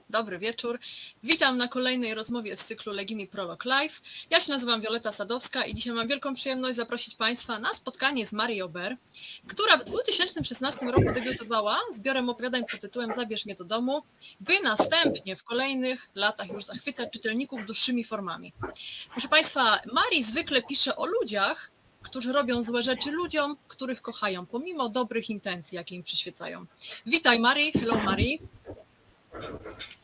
Dobry wieczór. Witam na kolejnej rozmowie z cyklu Legimi Prolog Live. Ja się nazywam Wioleta Sadowska i dzisiaj mam wielką przyjemność zaprosić Państwa na spotkanie z Marie Aubert, która w 2016 roku debiutowała zbiorem opowiadań pod tytułem Zabierz mnie do domu, by następnie w kolejnych latach już zachwycać czytelników dłuższymi formami. Proszę Państwa, Marie zwykle pisze o ludziach, którzy robią złe rzeczy ludziom, których kochają, pomimo dobrych intencji, jakie im przyświecają. Witaj Marie, hello Marie.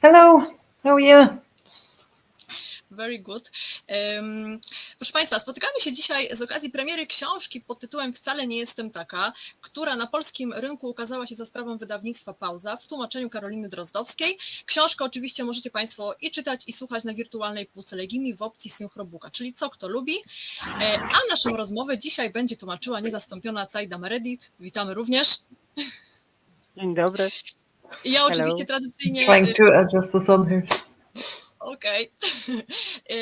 Hello, how are you? Very good. Proszę Państwa, spotykamy się dzisiaj z okazji premiery książki pod tytułem Wcale nie jestem taka, która na polskim rynku ukazała się za sprawą wydawnictwa Pauza w tłumaczeniu Karoliny Drozdowskiej. Książkę oczywiście możecie Państwo i czytać, i słuchać na wirtualnej półce Legimi w opcji Synchrobuka, czyli co kto lubi. A naszą rozmowę dzisiaj będzie tłumaczyła niezastąpiona Tajda Meredith. Witamy również. Dzień dobry. Ja oczywiście tradycyjnie... Trying to adjust the sun here. Okej.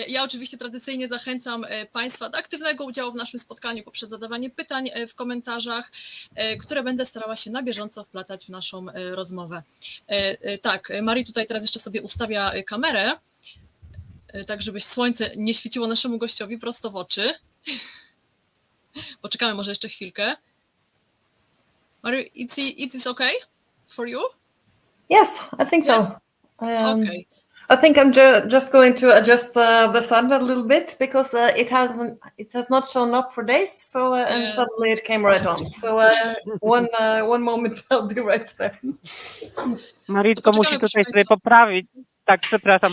Ja oczywiście tradycyjnie zachęcam Państwa do aktywnego udziału w naszym spotkaniu poprzez zadawanie pytań w komentarzach, które będę starała się na bieżąco wplatać w naszą rozmowę. Tak, Marie tutaj teraz jeszcze sobie ustawia kamerę, tak żeby słońce nie świeciło naszemu gościowi prosto w oczy. Poczekamy może jeszcze chwilkę. Marie, it's okay for you? Yes, I think so. Yes. Okay. I think I'm just going to adjust the sun a little bit because it has not shown up for days. So and suddenly it came right on. So one moment I'll be right there. Maritko musi tutaj sobie poprawić. Tak, przepraszam.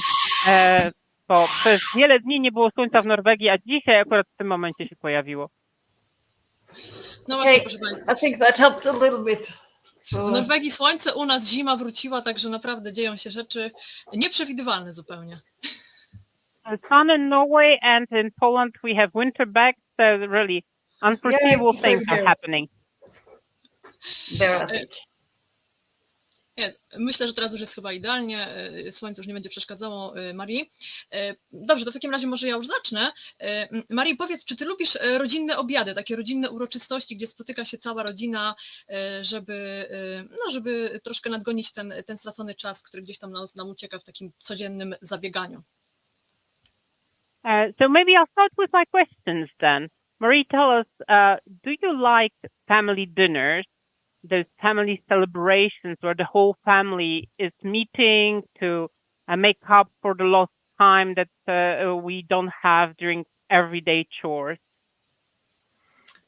Bo przez wiele dni nie było słońca w Norwegii, a dzisiaj akurat w tym momencie się pojawiło. No właśnie, proszę Państwa. I think that helped a little bit. W Norwegii słońce, u nas zima wróciła, także naprawdę dzieją się rzeczy nieprzewidywalne zupełnie. Sun in Norway and in Poland we have winter back, so really unforeseeable things are happening. There, I think. Myślę, że teraz już jest chyba idealnie, słońce już nie będzie przeszkadzało Marii. Dobrze, to w takim razie może ja już zacznę. Marii, powiedz, czy ty lubisz rodzinne obiady, takie rodzinne uroczystości, gdzie spotyka się cała rodzina, żeby troszkę nadgonić ten stracony czas, który gdzieś tam nam ucieka w takim codziennym zabieganiu? So maybe I'll start with my questions then. Marie, tell us, do you like family dinners? Those family celebrations where the whole family is meeting to make up for the lost time that we don't have during everyday chores?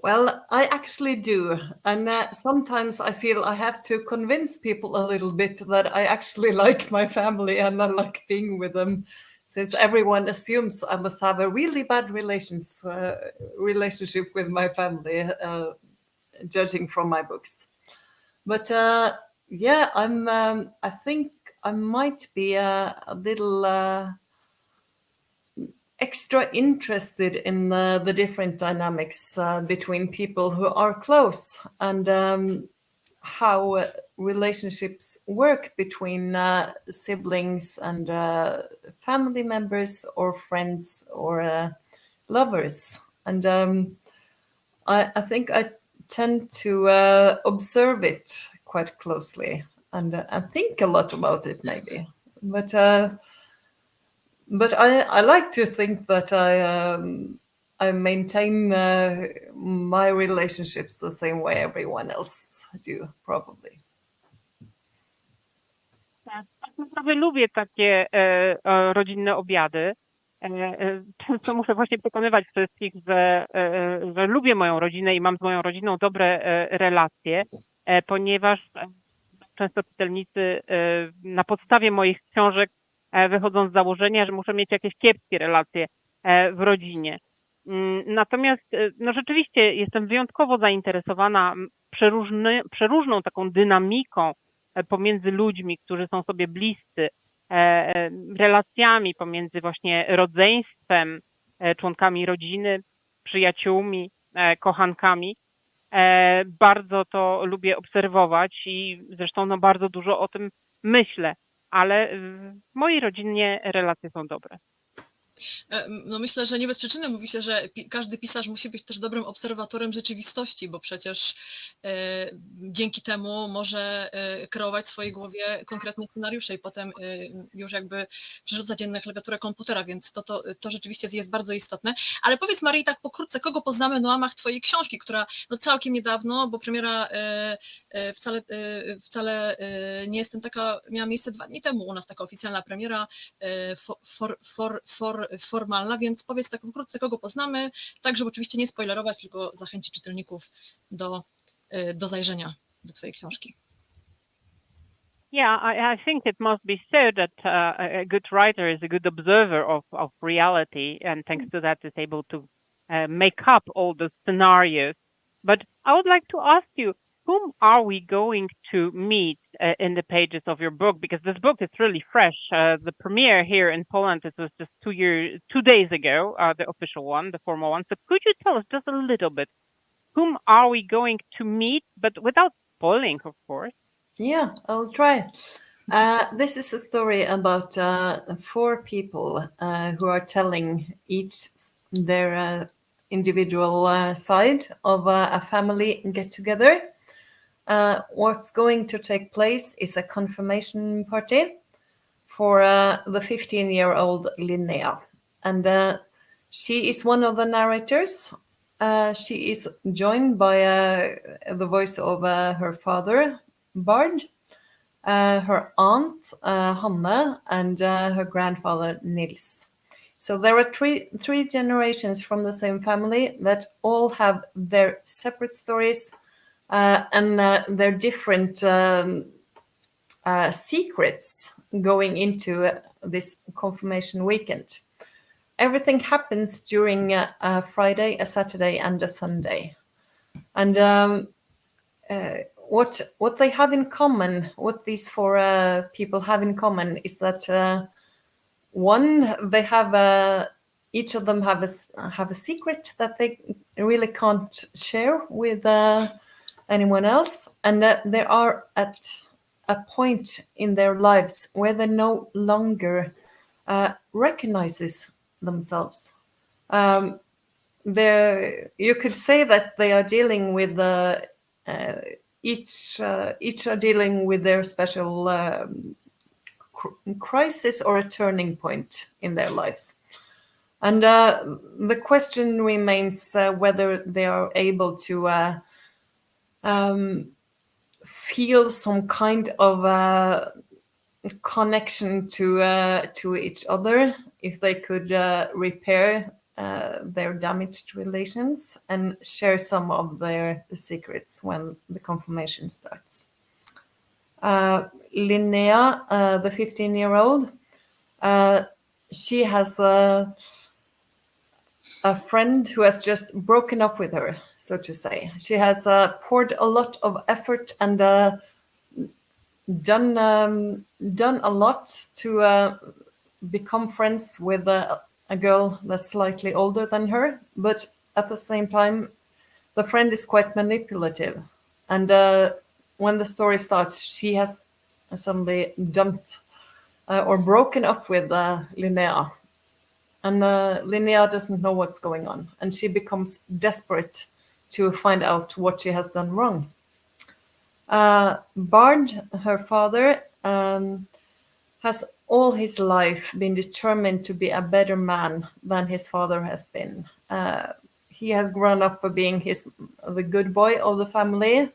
Well, I actually do. And sometimes I feel I have to convince people a little bit that I actually like my family and I like being with them, since everyone assumes I must have a really bad relationship with my family, judging from my books. But yeah, I think I might be a little extra interested in the different dynamics between people who are close and how relationships work between siblings and family members or friends or lovers. And I think I tend to observe it quite closely and think a lot about it maybe, but I like to think that I maintain my relationships the same way everyone else do, probably. Tak naprawdę lubię takie rodzinne obiady. Często muszę właśnie przekonywać wszystkich, że lubię moją rodzinę i mam z moją rodziną dobre relacje, ponieważ często czytelnicy na podstawie moich książek wychodzą z założenia, że muszę mieć jakieś kiepskie relacje w rodzinie. Natomiast no rzeczywiście jestem wyjątkowo zainteresowana przeróżną taką dynamiką pomiędzy ludźmi, którzy są sobie bliscy, relacjami pomiędzy właśnie rodzeństwem, członkami rodziny, przyjaciółmi, kochankami. Bardzo to lubię obserwować i zresztą no bardzo dużo o tym myślę, ale w mojej rodzinie relacje są dobre. No myślę, że nie bez przyczyny mówi się, że każdy pisarz musi być też dobrym obserwatorem rzeczywistości, bo przecież dzięki temu może kreować w swojej głowie konkretne scenariusze i potem już jakby przerzucać je na klawiaturę komputera, więc to rzeczywiście jest bardzo istotne. Ale powiedz, Marii, tak pokrótce, kogo poznamy na łamach twojej książki, która no całkiem niedawno, bo premiera wcale nie jestem taka, miała miejsce 2 dni temu u nas, taka oficjalna premiera formalna, więc powiedz tak pokrótce, kogo poznamy, tak żeby oczywiście nie spoilerować, tylko zachęcić czytelników do zajrzenia do twojej książki. Yeah, I think it must be said that a good writer is a good observer of reality, and thanks to that is able to make up all the scenarios. But I would like to ask you, whom are we going to meet in the pages of your book? Because this book is really fresh. The premiere here in Poland, it was just 2 days ago, the official one, the formal one. So could you tell us just a little bit, whom are we going to meet, but without spoiling, of course? Yeah, I'll try. This is a story about 4 people who are telling each their individual side of a family get-together. What's going to take place is a confirmation party for the 15-year-old Linnea. And she is one of the narrators. She is joined by the voice of her father, Bård, her aunt, Hanne, and her grandfather, Nils. So there are three generations from the same family that all have their separate stories and their different secrets going into this confirmation weekend. Everything happens during a Friday, a Saturday, and a Sunday. And what they have in common, what these 4 people have in common, is that one, they have each of them have a secret that they really can't share with anyone else, and that they are at a point in their lives where they no longer recognizes themselves. You could say that they are dealing with each are dealing with their special crisis or a turning point in their lives. And the question remains whether they are able to feel some kind of connection to each other, if they could repair their damaged relations and share some of their secrets when the confirmation starts. Linnea, the 15-year-old, she has a friend who has just broken up with her, so to say. She has poured a lot of effort and done a lot to become friends with a girl that's slightly older than her, but at the same time, the friend is quite manipulative. And when the story starts, she has suddenly dumped or broken up with Linnea. And Linnea doesn't know what's going on, and she becomes desperate to find out what she has done wrong. Bård, her father, has all his life been determined to be a better man than his father has been. He has grown up by being the good boy of the family,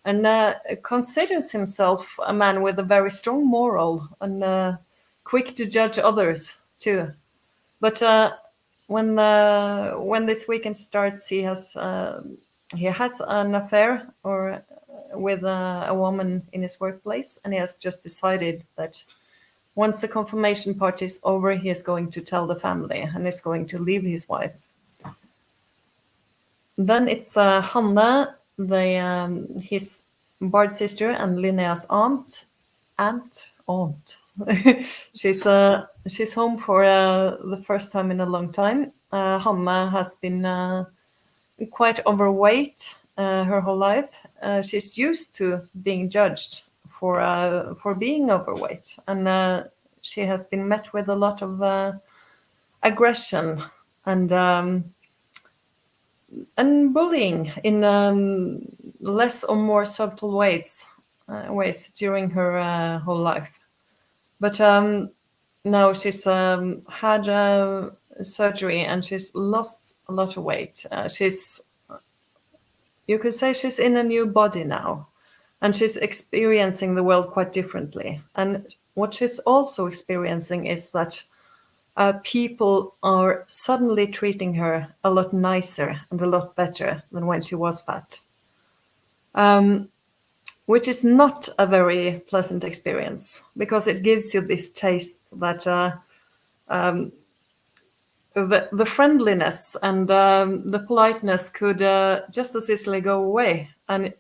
and considers himself a man with a very strong moral and quick to judge others too. But when this weekend starts, he has an affair with a woman in his workplace, and he has just decided that once the confirmation party is over, he is going to tell the family and is going to leave his wife. Then it's Hanne, his Bård's sister and Linnea's aunt. She's home for the first time in a long time. Hanne has been quite overweight her whole life. She's used to being judged for being overweight, and she has been met with a lot of aggression and bullying in less or more subtle ways during her whole life. But now she's had surgery and she's lost a lot of weight. You could say she's in a new body now, and she's experiencing the world quite differently. And what she's also experiencing is that people are suddenly treating her a lot nicer and a lot better than when she was fat, which is not a very pleasant experience, because it gives you this taste that the friendliness and the politeness could just as easily go away, and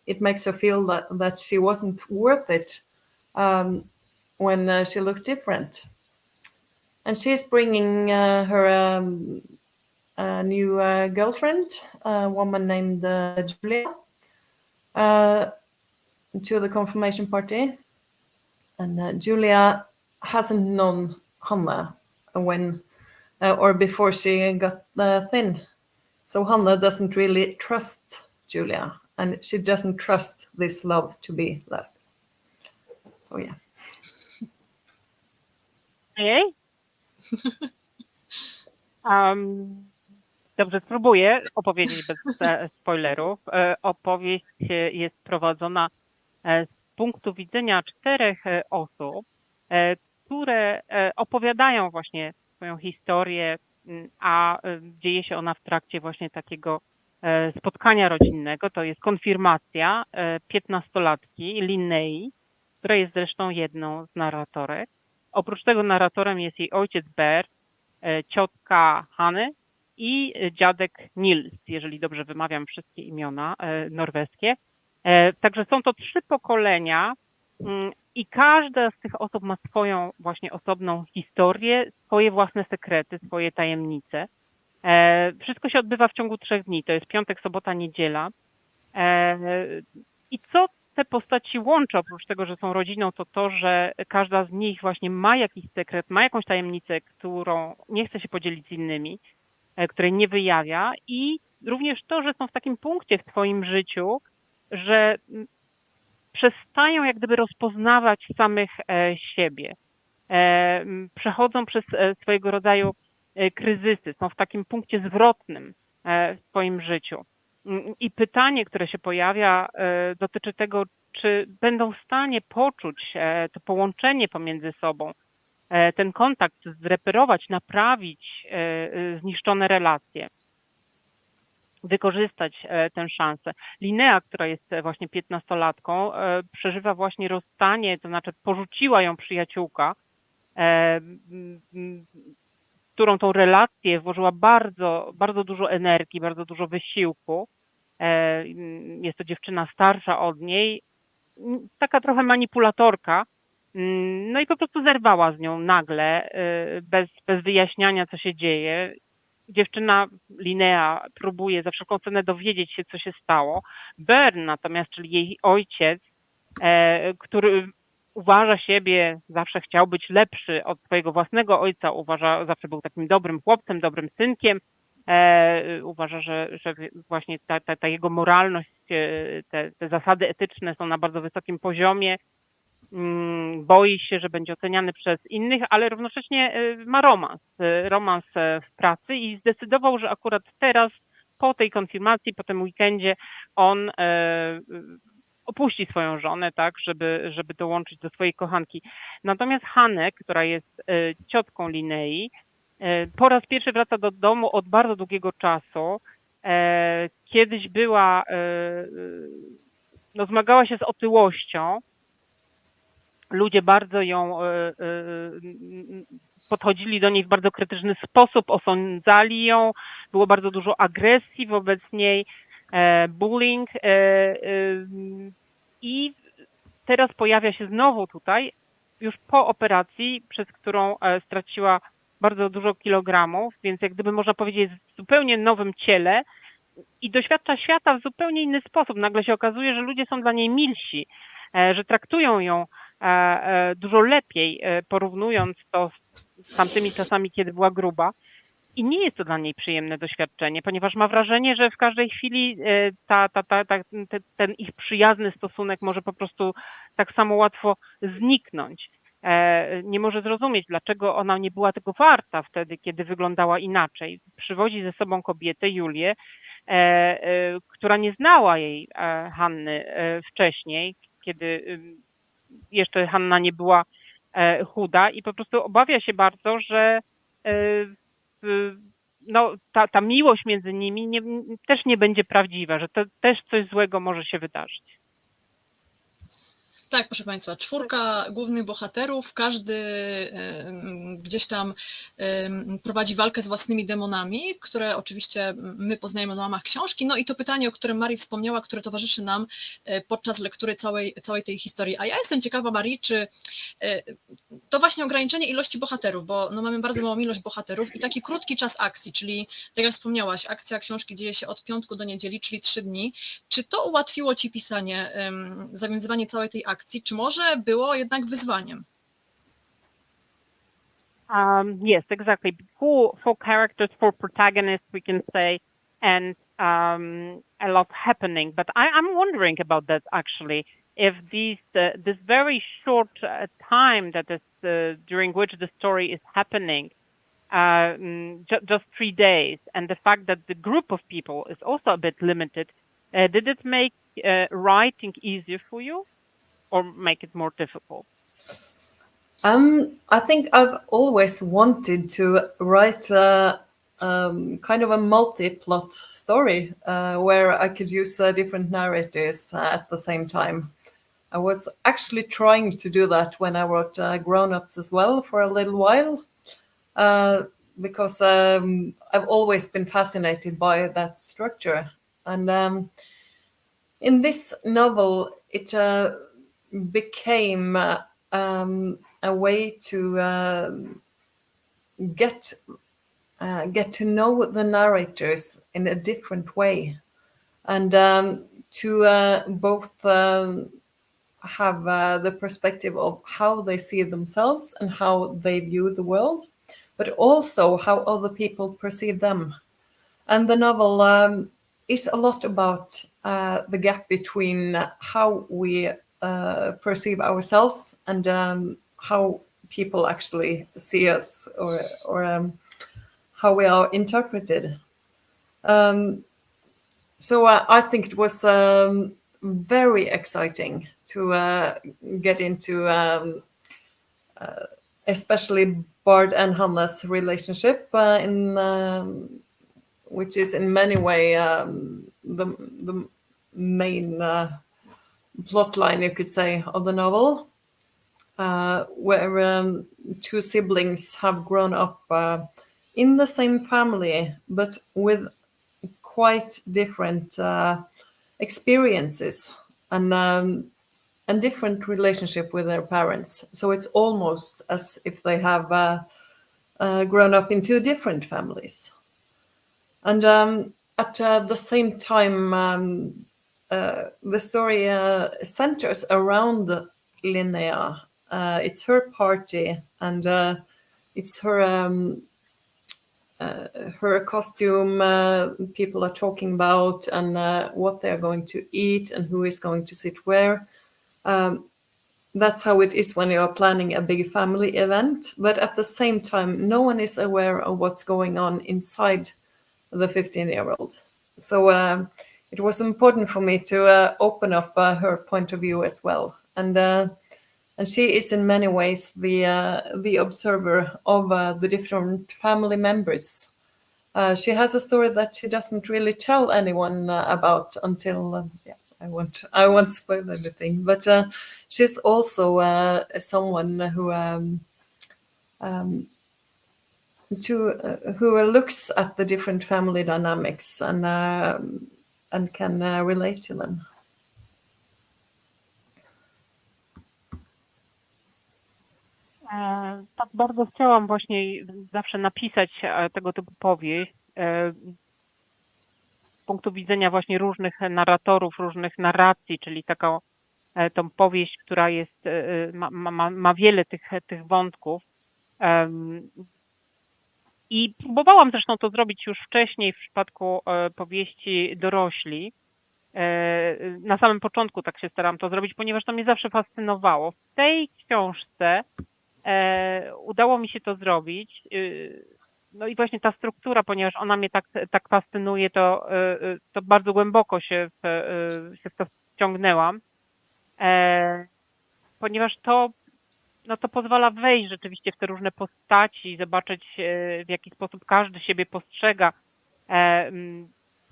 it makes her feel that she wasn't worth it when she looked different. And she's bringing her new girlfriend, a woman named Julia, to the confirmation party. And Julia hasn't known Hanna when or before she got thin. So Hanna doesn't really trust Julia, and she doesn't trust this love to be lasting. So yeah. Ojej. Dobrze, spróbuję opowiedzieć bez spoilerów. Opowieść jest prowadzona z punktu widzenia 4 osób, które opowiadają właśnie swoją historię, a dzieje się ona w trakcie właśnie takiego spotkania rodzinnego. To jest konfirmacja 15-latki Linnei, która jest zresztą jedną z narratorek. Oprócz tego narratorem jest jej ojciec Bård, ciotka Hanny i dziadek Nils, jeżeli dobrze wymawiam wszystkie imiona norweskie. Także są to 3 pokolenia i każda z tych osób ma swoją właśnie osobną historię, swoje własne sekrety, swoje tajemnice. Wszystko się odbywa w ciągu 3 dni, to jest piątek, sobota, niedziela. I co te postaci łączy, oprócz tego, że są rodziną, to to, że każda z nich właśnie ma jakiś sekret, ma jakąś tajemnicę, którą nie chce się podzielić z innymi, której nie wyjawia, i również to, że są w takim punkcie w swoim życiu, że przestają jak gdyby rozpoznawać samych siebie. Przechodzą przez swojego rodzaju kryzysy, są w takim punkcie zwrotnym w swoim życiu. I pytanie, które się pojawia, dotyczy tego, czy będą w stanie poczuć to połączenie pomiędzy sobą, ten kontakt, zreperować, naprawić zniszczone relacje, wykorzystać tę szansę. Linnea, która jest właśnie 15-latką, przeżywa właśnie rozstanie, to znaczy porzuciła ją przyjaciółka, którą tą relację włożyła bardzo, bardzo dużo energii, bardzo dużo wysiłku. Jest to dziewczyna starsza od niej, taka trochę manipulatorka, no i po prostu zerwała z nią nagle, bez wyjaśniania, co się dzieje. Dziewczyna Linnea próbuje za wszelką cenę dowiedzieć się, co się stało. Bård natomiast, czyli jej ojciec, który uważa siebie, zawsze chciał być lepszy od swojego własnego ojca, zawsze był takim dobrym chłopcem, dobrym synkiem, uważa, że właśnie ta jego moralność, te zasady etyczne są na bardzo wysokim poziomie, boi się, że będzie oceniany przez innych, ale równocześnie ma romans w pracy i zdecydował, że akurat teraz, po tej konfirmacji, po tym weekendzie, on opuści swoją żonę, tak, żeby dołączyć do swojej kochanki. Natomiast Hannę, która jest ciotką Linnei, po raz pierwszy wraca do domu od bardzo długiego czasu. Kiedyś zmagała się z otyłością. Ludzie bardzo ją podchodzili do niej w bardzo krytyczny sposób, osądzali ją, było bardzo dużo agresji wobec niej, bullying, i teraz pojawia się znowu tutaj, już po operacji, przez którą straciła bardzo dużo kilogramów, więc jak gdyby można powiedzieć, jest w zupełnie nowym ciele i doświadcza świata w zupełnie inny sposób. Nagle się okazuje, że ludzie są dla niej milsi, że traktują ją dużo lepiej, porównując to z tamtymi czasami, kiedy była gruba. I nie jest to dla niej przyjemne doświadczenie, ponieważ ma wrażenie, że w każdej chwili ten ich przyjazny stosunek może po prostu tak samo łatwo zniknąć. Nie może zrozumieć, dlaczego ona nie była tego warta wtedy, kiedy wyglądała inaczej. Przywodzi ze sobą kobietę, Julię, która nie znała jej Hanny wcześniej, kiedy jeszcze Hanna nie była chuda i po prostu obawia się bardzo, że no, ta miłość między nimi też nie będzie prawdziwa, że to też coś złego może się wydarzyć. Tak, proszę Państwa, 4 głównych bohaterów, każdy gdzieś tam prowadzi walkę z własnymi demonami, które oczywiście my poznajemy na łamach książki. No i to pytanie, o którym Marii wspomniała, które towarzyszy nam podczas lektury całej tej historii. A ja jestem ciekawa, Marii, czy to właśnie ograniczenie ilości bohaterów, bo no mamy bardzo małą ilość bohaterów i taki krótki czas akcji, czyli tak jak wspomniałaś, akcja książki dzieje się od piątku do niedzieli, czyli 3 dni. Czy to ułatwiło Ci pisanie, zawiązywanie całej tej akcji? Czy może było jednak wyzwaniem? Yes, exactly. Four characters, four protagonists, we can say, and a lot happening. But I'm wondering about that actually. If this very short time that is during which the story is happening, just 3 days, and the fact that the group of people is also a bit limited, did it make writing easier for you? Or make it more difficult? I think I've always wanted to write kind of a multi-plot story where I could use different narrators at the same time. I was actually trying to do that when I wrote Grown-Ups as well for a little while, because I've always been fascinated by that structure. And in this novel, it became a way to get to know the narrators in a different way, and to both have the perspective of how they see themselves and how they view the world, but also how other people perceive them. And the novel is a lot about the gap between how we perceive ourselves and how people actually see us, or how we are interpreted. So I think it was very exciting to get into especially Bård and Hanna's relationship, which is in many ways the main plot line, you could say, of the novel, where 2 siblings have grown up in the same family, but with quite different experiences and different relationship with their parents. So it's almost as if they have grown up in 2 different families. And at the same time, the story centers around Linnea. It's her party, and it's her costume people are talking about, and what they're going to eat and who is going to sit where. That's how it is when you are planning a big family event. But at the same time, no one is aware of what's going on inside the 15-year-old. So it was important for me to open up her point of view as well. And she is in many ways the observer of the different family members. She has a story that she doesn't really tell anyone about until I won't spoil anything. But she's also someone who looks at the different family dynamics and can relate to them. Tak bardzo chciałam właśnie zawsze napisać tego typu powieść z punktu widzenia właśnie różnych narratorów, różnych narracji, czyli tą powieść, która jest, ma wiele tych wątków. I próbowałam zresztą to zrobić już wcześniej w przypadku powieści Dorośli. Na samym początku tak się staram to zrobić, ponieważ to mnie zawsze fascynowało. W tej książce udało mi się to zrobić. No i właśnie ta struktura, ponieważ ona mnie tak fascynuje, to bardzo głęboko się w to wciągnęłam, ponieważ to pozwala wejść rzeczywiście w te różne postaci, zobaczyć w jaki sposób każdy siebie postrzega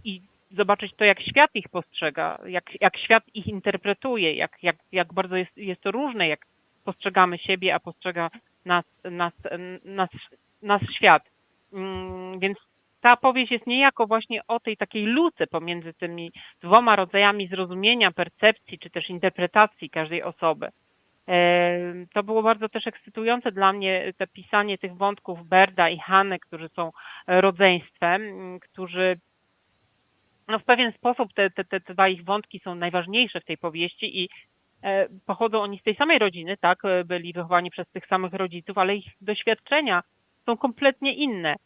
i zobaczyć to, jak świat ich postrzega, jak świat ich interpretuje, jak bardzo jest to różne, jak postrzegamy siebie, a postrzega nas świat. Więc ta powieść jest niejako właśnie o tej takiej luce pomiędzy tymi dwoma rodzajami zrozumienia, percepcji, czy też interpretacji każdej osoby. To było bardzo też ekscytujące dla mnie, te pisanie tych wątków Bårda i Hany, którzy są rodzeństwem, którzy w pewien sposób te dwa ich wątki są najważniejsze w tej powieści i pochodzą oni z tej samej rodziny, tak, byli wychowani przez tych samych rodziców, ale ich doświadczenia są kompletnie inne.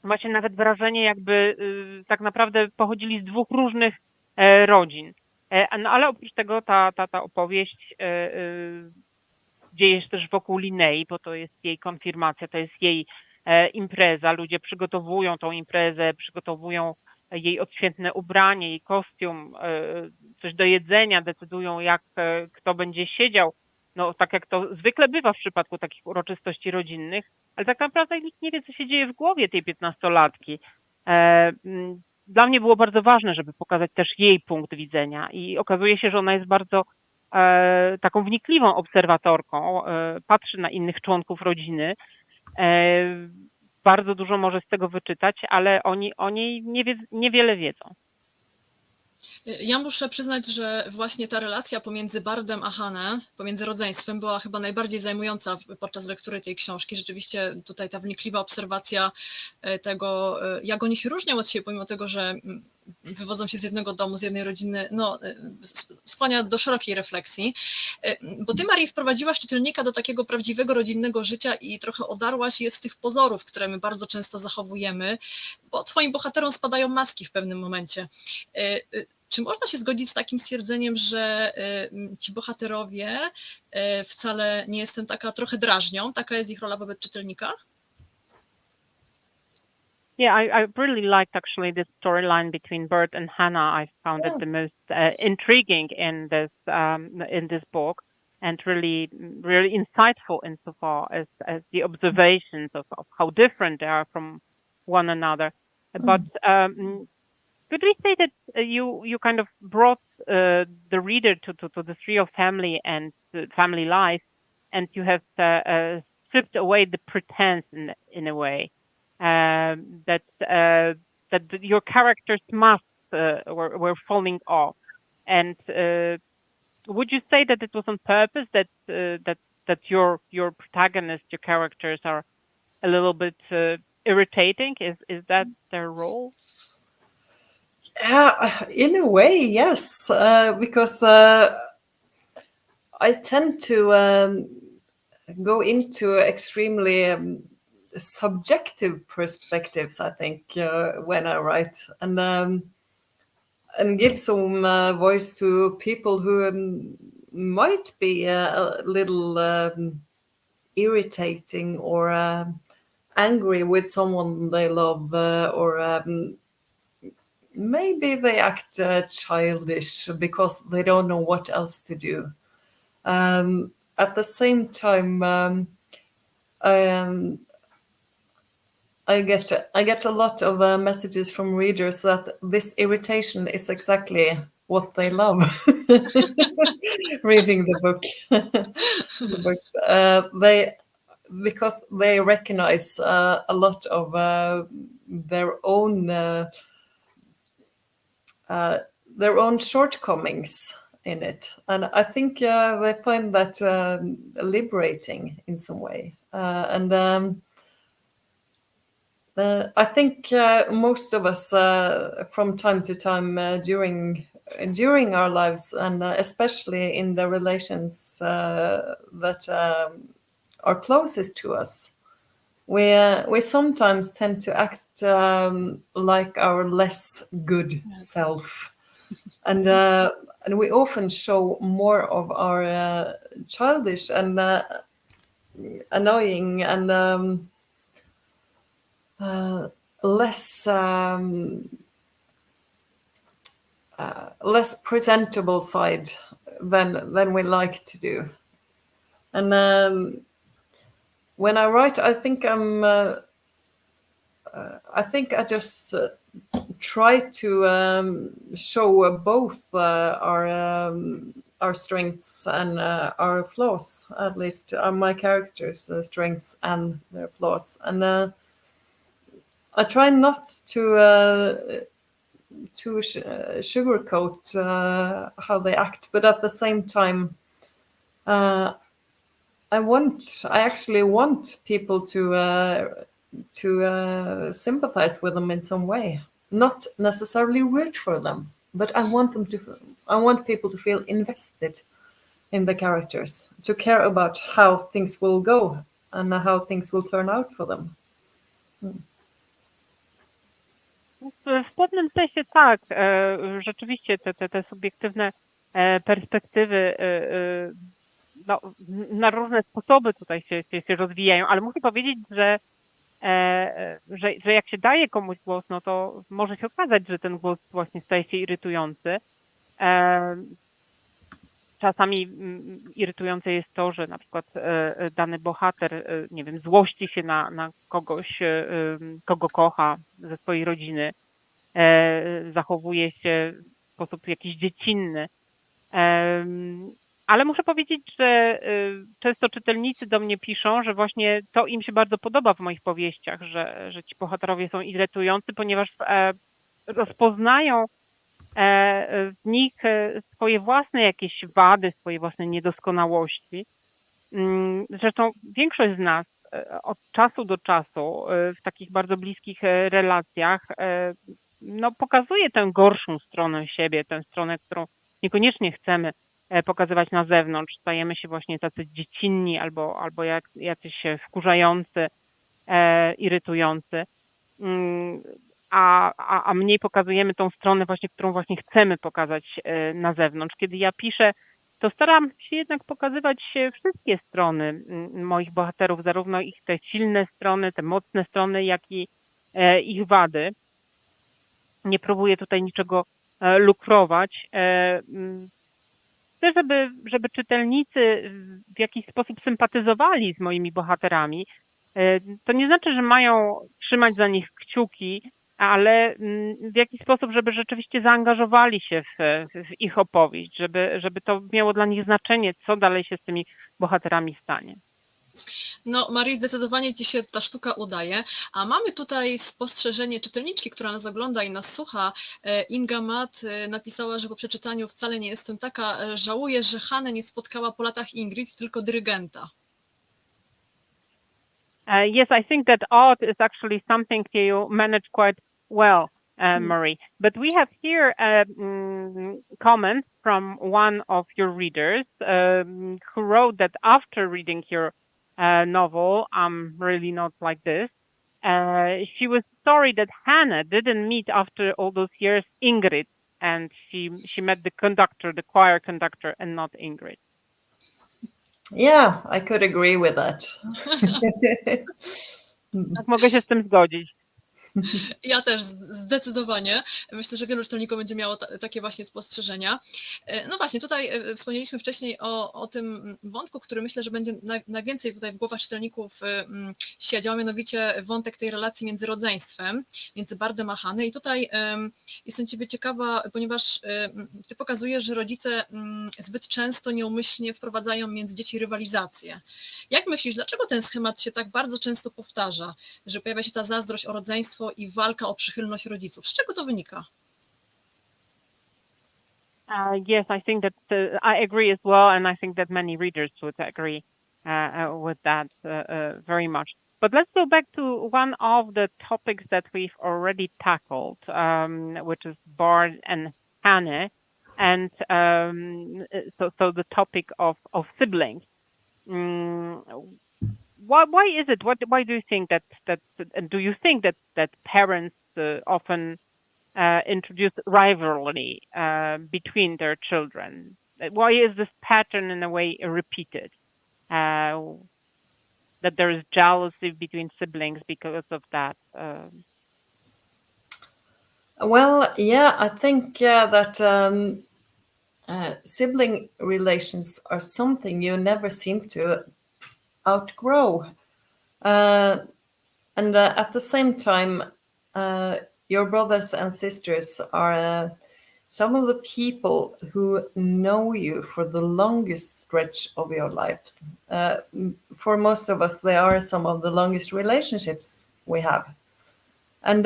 Ma się nawet wrażenie, jakby tak naprawdę pochodzili z dwóch różnych rodzin. No ale oprócz tego ta opowieść dzieje się też wokół Linnei, bo to jest jej konfirmacja, to jest jej impreza. Ludzie przygotowują tą imprezę, przygotowują jej odświętne ubranie, jej kostium, coś do jedzenia, decydują kto będzie siedział. No tak jak to zwykle bywa w przypadku takich uroczystości rodzinnych, ale tak naprawdę nikt nie wie, co się dzieje w głowie tej 15-latki. Dla mnie było bardzo ważne, żeby pokazać też jej punkt widzenia i okazuje się, że ona jest bardzo taką wnikliwą obserwatorką, patrzy na innych członków rodziny, bardzo dużo może z tego wyczytać, ale oni o niej niewiele wiedzą. Ja muszę przyznać, że właśnie ta relacja pomiędzy Bårdem a Haną, pomiędzy rodzeństwem, była chyba najbardziej zajmująca podczas lektury tej książki. Rzeczywiście tutaj ta wnikliwa obserwacja tego, jak oni się różnią od siebie, pomimo tego, że wywodzą się z jednego domu, z jednej rodziny, skłania do szerokiej refleksji. Bo ty, Marii, wprowadziłaś czytelnika do takiego prawdziwego rodzinnego życia i trochę odarłaś je z tych pozorów, które my bardzo często zachowujemy, bo twoim bohaterom spadają maski w pewnym momencie. Czy można się zgodzić z takim stwierdzeniem, że ci bohaterowie wcale nie jestem taka, trochę drażnią? Taka jest ich rola wobec czytelnika? Yeah, I really liked actually this storyline between Bård and Hannah. I found it the most intriguing in this book, and really insightful insofar as the observations of how different they are from one another. But could we say that you kind of brought the reader to the tree of family and family life, and you have stripped away the pretense in a way? That your characters' masks were falling off, and would you say that it was on purpose that your protagonist, your characters are a little bit irritating? Is that their role? In a way, yes, because I tend to go into extremely subjective perspectives, I think, when I write, and give some voice to people who might be a little irritating or angry with someone they love, or maybe they act childish because they don't know what else to do. At the same time, I get a lot of messages from readers that this irritation is exactly what they love. Reading the book, the books, because they recognize a lot of their own shortcomings in it, and I think they find that liberating in some way, and. I think most of us, from time to time during our lives, and especially in the relations that are closest to us, we sometimes tend to act like our less good Yes. self, and we often show more of our childish and annoying and less less presentable side than we like to do. And when I write, I think I just try to show both our strengths and our flaws, at least my characters' strengths and their flaws. And I try not to sugarcoat how they act, but at the same time, I actually want people to sympathize with them in some way, not necessarily root for them, but I want people to feel invested in the characters, to care about how things will go and how things will turn out for them. W pewnym sensie tak, rzeczywiście te subiektywne perspektywy no, na różne sposoby tutaj się rozwijają, ale muszę powiedzieć, że jak się daje komuś głos, no to może się okazać, że ten głos właśnie staje się irytujący. Czasami irytujące jest to, że na przykład dany bohater, nie wiem, złości się na kogoś, kogo kocha ze swojej rodziny, zachowuje się w sposób jakiś dziecinny. Ale muszę powiedzieć, że często czytelnicy do mnie piszą, że właśnie to im się bardzo podoba w moich powieściach, że ci bohaterowie są irytujący, ponieważ rozpoznają w nich swoje własne jakieś wady, swoje własne niedoskonałości. Zresztą większość z nas od czasu do czasu w takich bardzo bliskich relacjach no, pokazuje tę gorszą stronę siebie, tę stronę, którą niekoniecznie chcemy pokazywać na zewnątrz. Stajemy się właśnie tacy dziecinni albo jacyś wkurzający, irytujący. A mniej pokazujemy tą stronę właśnie, którą właśnie chcemy pokazać na zewnątrz. Kiedy ja piszę, to staram się jednak pokazywać wszystkie strony moich bohaterów, zarówno ich te silne strony, te mocne strony, jak i ich wady. Nie próbuję tutaj niczego lukrować. Chcę, żeby czytelnicy w jakiś sposób sympatyzowali z moimi bohaterami. To nie znaczy, że mają trzymać za nich kciuki, ale w jakiś sposób, żeby rzeczywiście zaangażowali się w ich opowieść, żeby to miało dla nich znaczenie, co dalej się z tymi bohaterami stanie. No, Marii, zdecydowanie Ci się ta sztuka udaje, a mamy tutaj spostrzeżenie czytelniczki, która nas ogląda i nas słucha. Inga Mat napisała, że po przeczytaniu Wcale nie jestem taka, żałuje, że Hanę nie spotkała po latach Ingrid, tylko dyrygenta. Yes, I think that art is actually something you manage quite well, Marie. But we have here a comment from one of your readers who wrote that after reading your novel, I'm really not like this. She was sorry that Hannah didn't meet after all those years Ingrid, and she met the conductor, the choir conductor, and not Ingrid. Yeah, I could agree with that. Tak, mogę się z tym zgodzić. Ja też zdecydowanie. Myślę, że wielu czytelników będzie miało takie właśnie spostrzeżenia. No właśnie, tutaj wspomnieliśmy wcześniej o tym wątku, który myślę, że będzie najwięcej tutaj w głowach czytelników siedział, mianowicie wątek tej relacji między rodzeństwem, między Bardem a Hany. I tutaj jestem Ciebie ciekawa, ponieważ Ty pokazujesz, że rodzice zbyt często nieumyślnie wprowadzają między dzieci rywalizację. Jak myślisz, dlaczego ten schemat się tak bardzo często powtarza, że pojawia się ta zazdrość o rodzeństwo i walka o przychylność rodziców? Z czego to wynika? Yes, I think that I agree as well, and I think that many readers would agree with that very much. But let's go back to one of the topics that we've already tackled, which is Bård and Hannah, and so the topic of siblings. why is it? Why do you think that and do you think that parents often introduce rivalry between their children? Why is this pattern in a way repeated? That there is jealousy between siblings because of that. Well, yeah, I think that sibling relations are something you never seem to outgrow. And at the same time, your brothers and sisters are some of the people who know you for the longest stretch of your life. For most of us, they are some of the longest relationships we have. And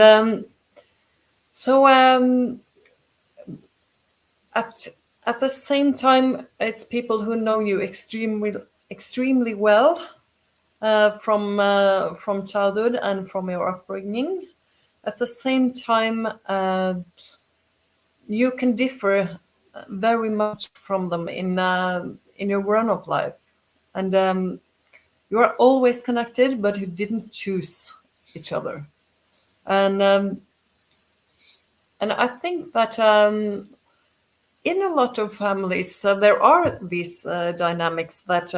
at the same time, it's people who know you extremely well from childhood and from your upbringing. At the same time, you can differ very much from them in your grown-up life, and you are always connected, but you didn't choose each other. And I think that in a lot of families, there are these dynamics that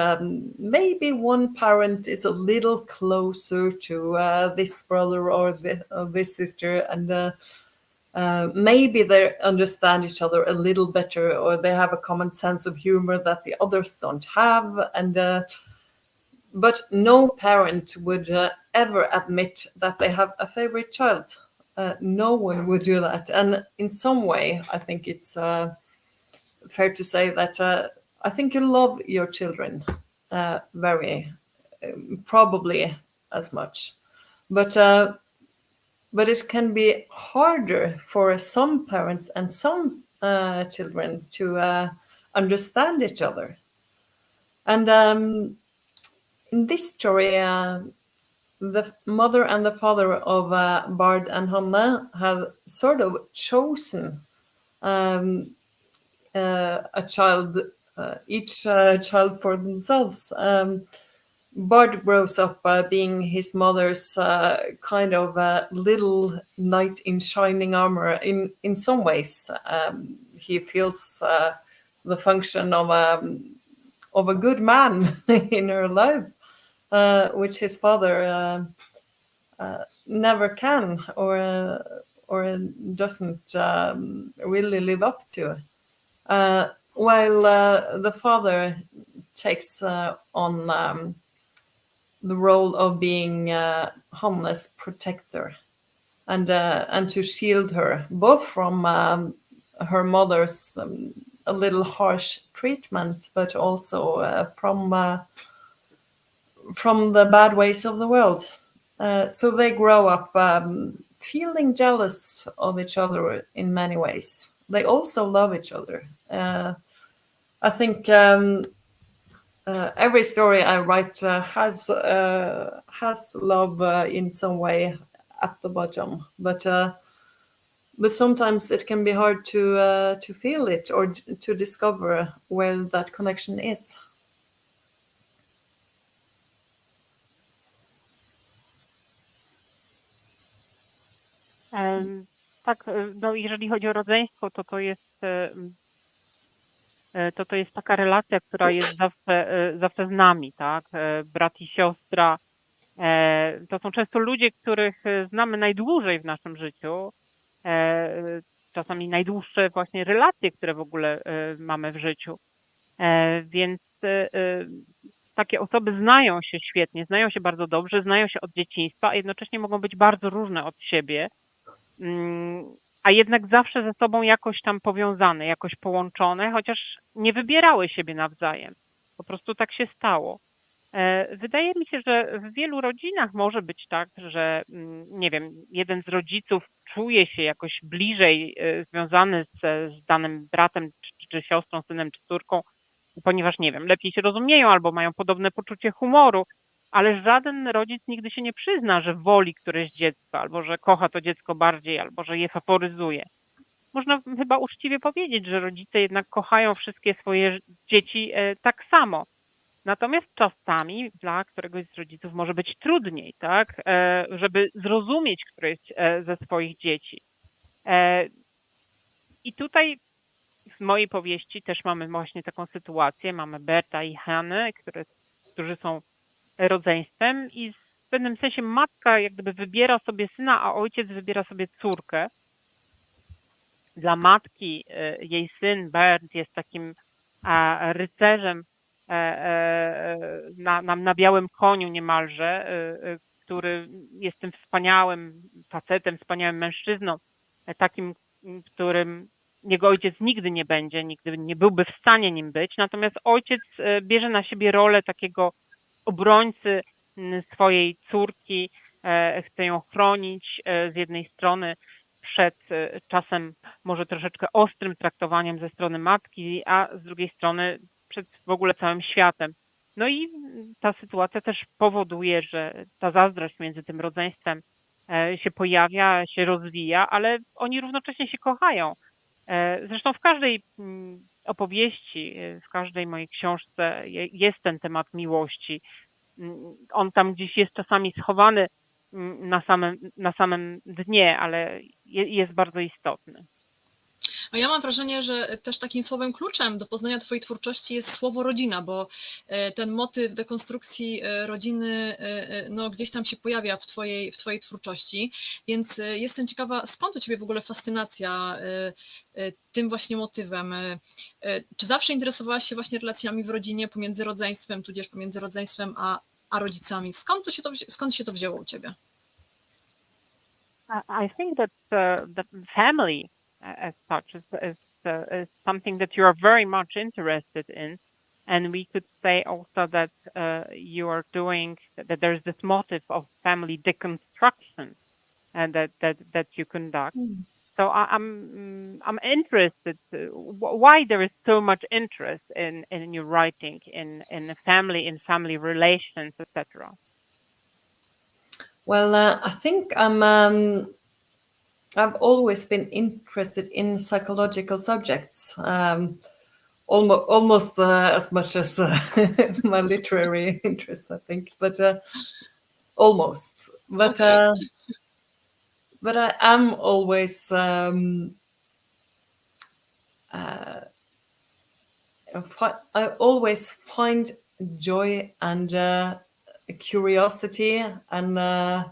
maybe one parent is a little closer to this brother or this sister, and maybe they understand each other a little better, or they have a common sense of humor that the others don't have. But no parent would ever admit that they have a favorite child. No one would do that. And in some way, I think it's fair to say that I think you love your children very probably as much, but it can be harder for some parents and some children to understand each other. And in this story, the mother and the father of Bård and Hanne have sort of chosen a child, each child for themselves. Bård grows up being his mother's kind of little knight in shining armor. In some ways, he feels the function of a good man in her life, which his father never can or doesn't really live up to. While the father takes on the role of being Hanne's protector and to shield her both from her mother's a little harsh treatment, but also from the bad ways of the world. So they grow up feeling jealous of each other in many ways. They also love each other. I think every story I write has love in some way at the bottom, but sometimes it can be hard to feel it or to discover where that connection is. Tak, no jeżeli chodzi o rodzeństwo, to jest taka relacja, która jest zawsze z nami, tak? Brat i siostra. To są często ludzie, których znamy najdłużej w naszym życiu. Czasami najdłuższe właśnie relacje, które w ogóle mamy w życiu. Więc takie osoby znają się świetnie, znają się bardzo dobrze, znają się od dzieciństwa, a jednocześnie mogą być bardzo różne od siebie, a jednak zawsze ze sobą jakoś tam powiązane, jakoś połączone, chociaż nie wybierały siebie nawzajem. Po prostu tak się stało. Wydaje mi się, że w wielu rodzinach może być tak, że nie wiem, jeden z rodziców czuje się jakoś bliżej związany z danym bratem, czy siostrą, synem, czy córką, ponieważ nie wiem, lepiej się rozumieją albo mają podobne poczucie humoru, ale żaden rodzic nigdy się nie przyzna, że woli któreś dziecko, albo że kocha to dziecko bardziej, albo że je faworyzuje. Można chyba uczciwie powiedzieć, że rodzice jednak kochają wszystkie swoje dzieci tak samo. Natomiast czasami dla któregoś z rodziców może być trudniej, tak, żeby zrozumieć któreś ze swoich dzieci. I tutaj w mojej powieści też mamy właśnie taką sytuację. Mamy Berta i Hannę, którzy są rodzeństwem i w pewnym sensie matka jak gdyby wybiera sobie syna, a ojciec wybiera sobie córkę. Dla matki jej syn Bård jest takim rycerzem na białym koniu niemalże, który jest tym wspaniałym facetem, wspaniałym mężczyzną, takim, którym jego ojciec nigdy nie będzie, nigdy nie byłby w stanie nim być. Natomiast ojciec bierze na siebie rolę takiego obrońcy swojej córki, chce ją chronić z jednej strony przed czasem może troszeczkę ostrym traktowaniem ze strony matki, a z drugiej strony przed w ogóle całym światem. No i ta sytuacja też powoduje, że ta zazdrość między tym rodzeństwem się pojawia, się rozwija, ale oni równocześnie się kochają. Zresztą w każdej opowieści, w każdej mojej książce jest ten temat miłości. On tam gdzieś jest czasami schowany na samym dnie, ale jest bardzo istotny. A ja mam wrażenie, że też takim słowem kluczem do poznania twojej twórczości jest słowo rodzina, bo ten motyw dekonstrukcji rodziny no, gdzieś tam się pojawia w twojej twórczości, więc jestem ciekawa, skąd u ciebie w ogóle fascynacja tym właśnie motywem? Czy zawsze interesowałaś się właśnie relacjami w rodzinie pomiędzy rodzeństwem, tudzież pomiędzy rodzeństwem a rodzicami? Skąd się to wzięło u ciebie? I think that the family as such is something that you are very much interested in, and we could say also that you are doing that. There's this motive of family deconstruction, and that you conduct. So I'm interested. Why there is so much interest in your writing in family relations, etc. Well, I think I've always been interested in psychological subjects, almost as much as my literary interest, I think, but almost. But Okay. but I am always I always find joy and curiosity and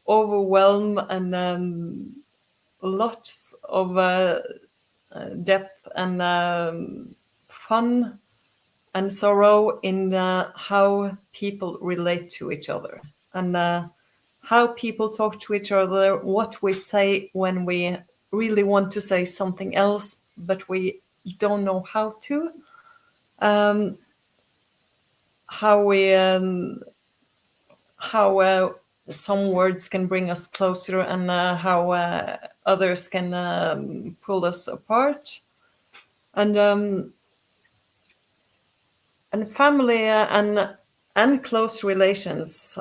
overwhelm and lots of depth and fun and sorrow in how people relate to each other and how people talk to each other, what we say when we really want to say something else, but we don't know how to. How some words can bring us closer and how others can pull us apart, and family and close relations.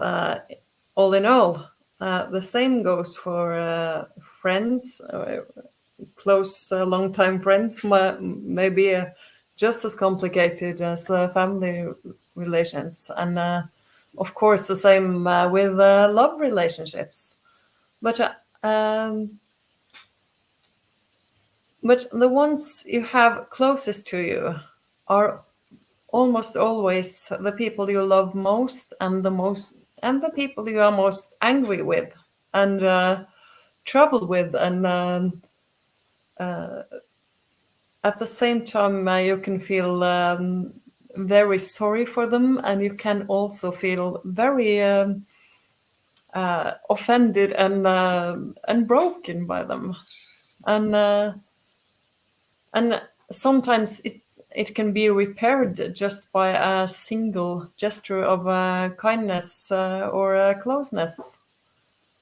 All in all, the same goes for friends, close long-time friends. Maybe just as complicated as family relations, and of course the same with love relationships. But the ones you have closest to you are almost always the people you love most and the people you are most angry with and troubled with, and at the same time you can feel very sorry for them, and you can also feel very offended and broken by them, and sometimes it can be repaired just by a single gesture of kindness or closeness,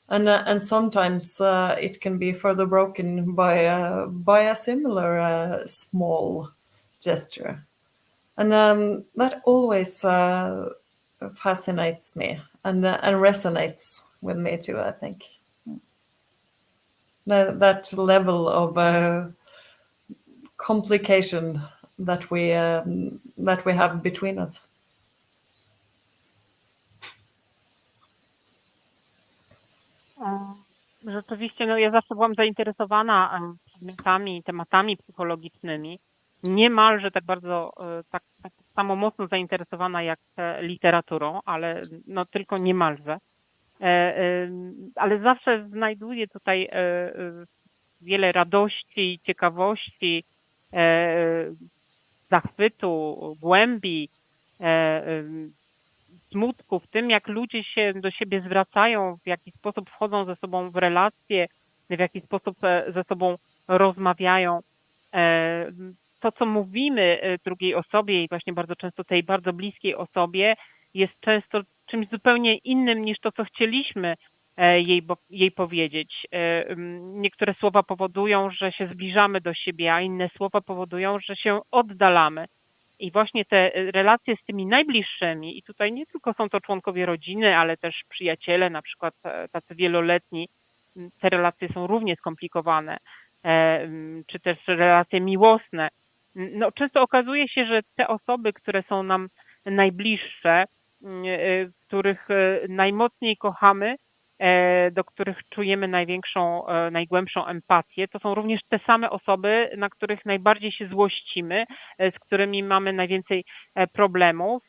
and sometimes it can be further broken by a similar small gesture. And that always fascinates me and resonates with me too, I think. That level of complication that we have between us. Rzeczywiście, no ja zawsze byłam zainteresowana przedmiotami, tematami psychologicznymi. Niemalże tak bardzo, tak samo mocno zainteresowana jak literaturą, ale no tylko niemalże. Ale zawsze znajduję tutaj wiele radości, ciekawości, zachwytu, głębi, smutku w tym, jak ludzie się do siebie zwracają, w jaki sposób wchodzą ze sobą w relacje, w jaki sposób ze sobą rozmawiają. To, co mówimy drugiej osobie i właśnie bardzo często tej bardzo bliskiej osobie, jest często czymś zupełnie innym niż to, co chcieliśmy jej powiedzieć. Niektóre słowa powodują, że się zbliżamy do siebie, a inne słowa powodują, że się oddalamy. I właśnie te relacje z tymi najbliższymi, i tutaj nie tylko są to członkowie rodziny, ale też przyjaciele, na przykład tacy wieloletni, te relacje są równie skomplikowane, czy też relacje miłosne. No, często okazuje się, że te osoby, które są nam najbliższe, których najmocniej kochamy, do których czujemy największą, najgłębszą empatię, to są również te same osoby, na których najbardziej się złościmy, z którymi mamy najwięcej problemów.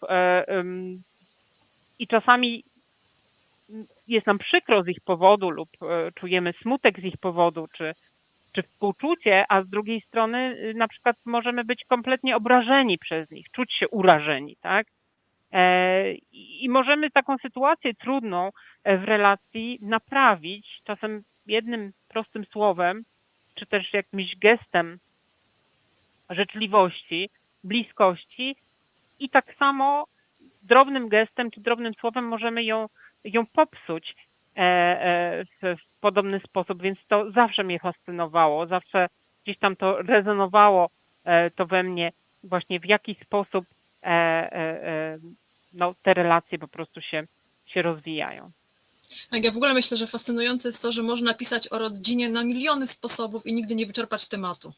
I czasami jest nam przykro z ich powodu lub czujemy smutek z ich powodu, czy współczucie, a z drugiej strony na przykład możemy być kompletnie obrażeni przez nich, czuć się urażeni, tak? I możemy taką sytuację trudną w relacji naprawić czasem jednym prostym słowem, czy też jakimś gestem życzliwości, bliskości i tak samo drobnym gestem czy drobnym słowem możemy ją popsuć w podobny sposób, więc to zawsze mnie fascynowało, zawsze gdzieś tam to rezonowało to we mnie właśnie w jaki sposób no, te relacje po prostu się rozwijają. Tak, ja w ogóle myślę, że fascynujące jest to, że można pisać o rodzinie na miliony sposobów i nigdy nie wyczerpać tematu.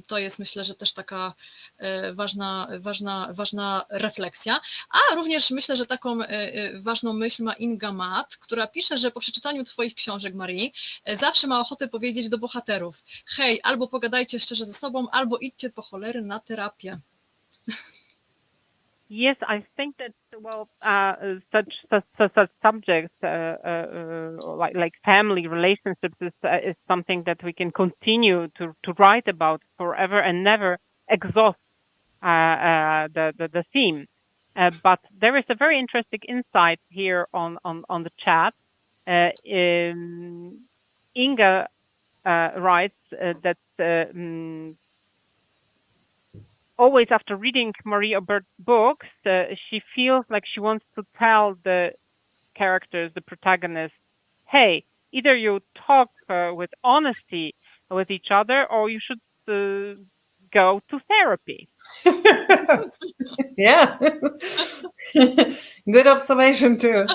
To jest, myślę, że też taka ważna refleksja. A również myślę, że taką ważną myśl ma Inga Mat, która pisze, że po przeczytaniu Twoich książek, Marie, zawsze ma ochotę powiedzieć do bohaterów: hej, albo pogadajcie szczerze ze sobą, albo idźcie po cholery na terapię. Yes, I think that such subjects like family relationships is something that we can continue to write about forever and never exhaust the theme. But there is a very interesting insight here on the chat. Inga writes that. Always after reading Marie Aubert's books, she feels like she wants to tell the characters, the protagonists, hey, either you talk with honesty with each other or you should go to therapy. Yeah. Good observation too.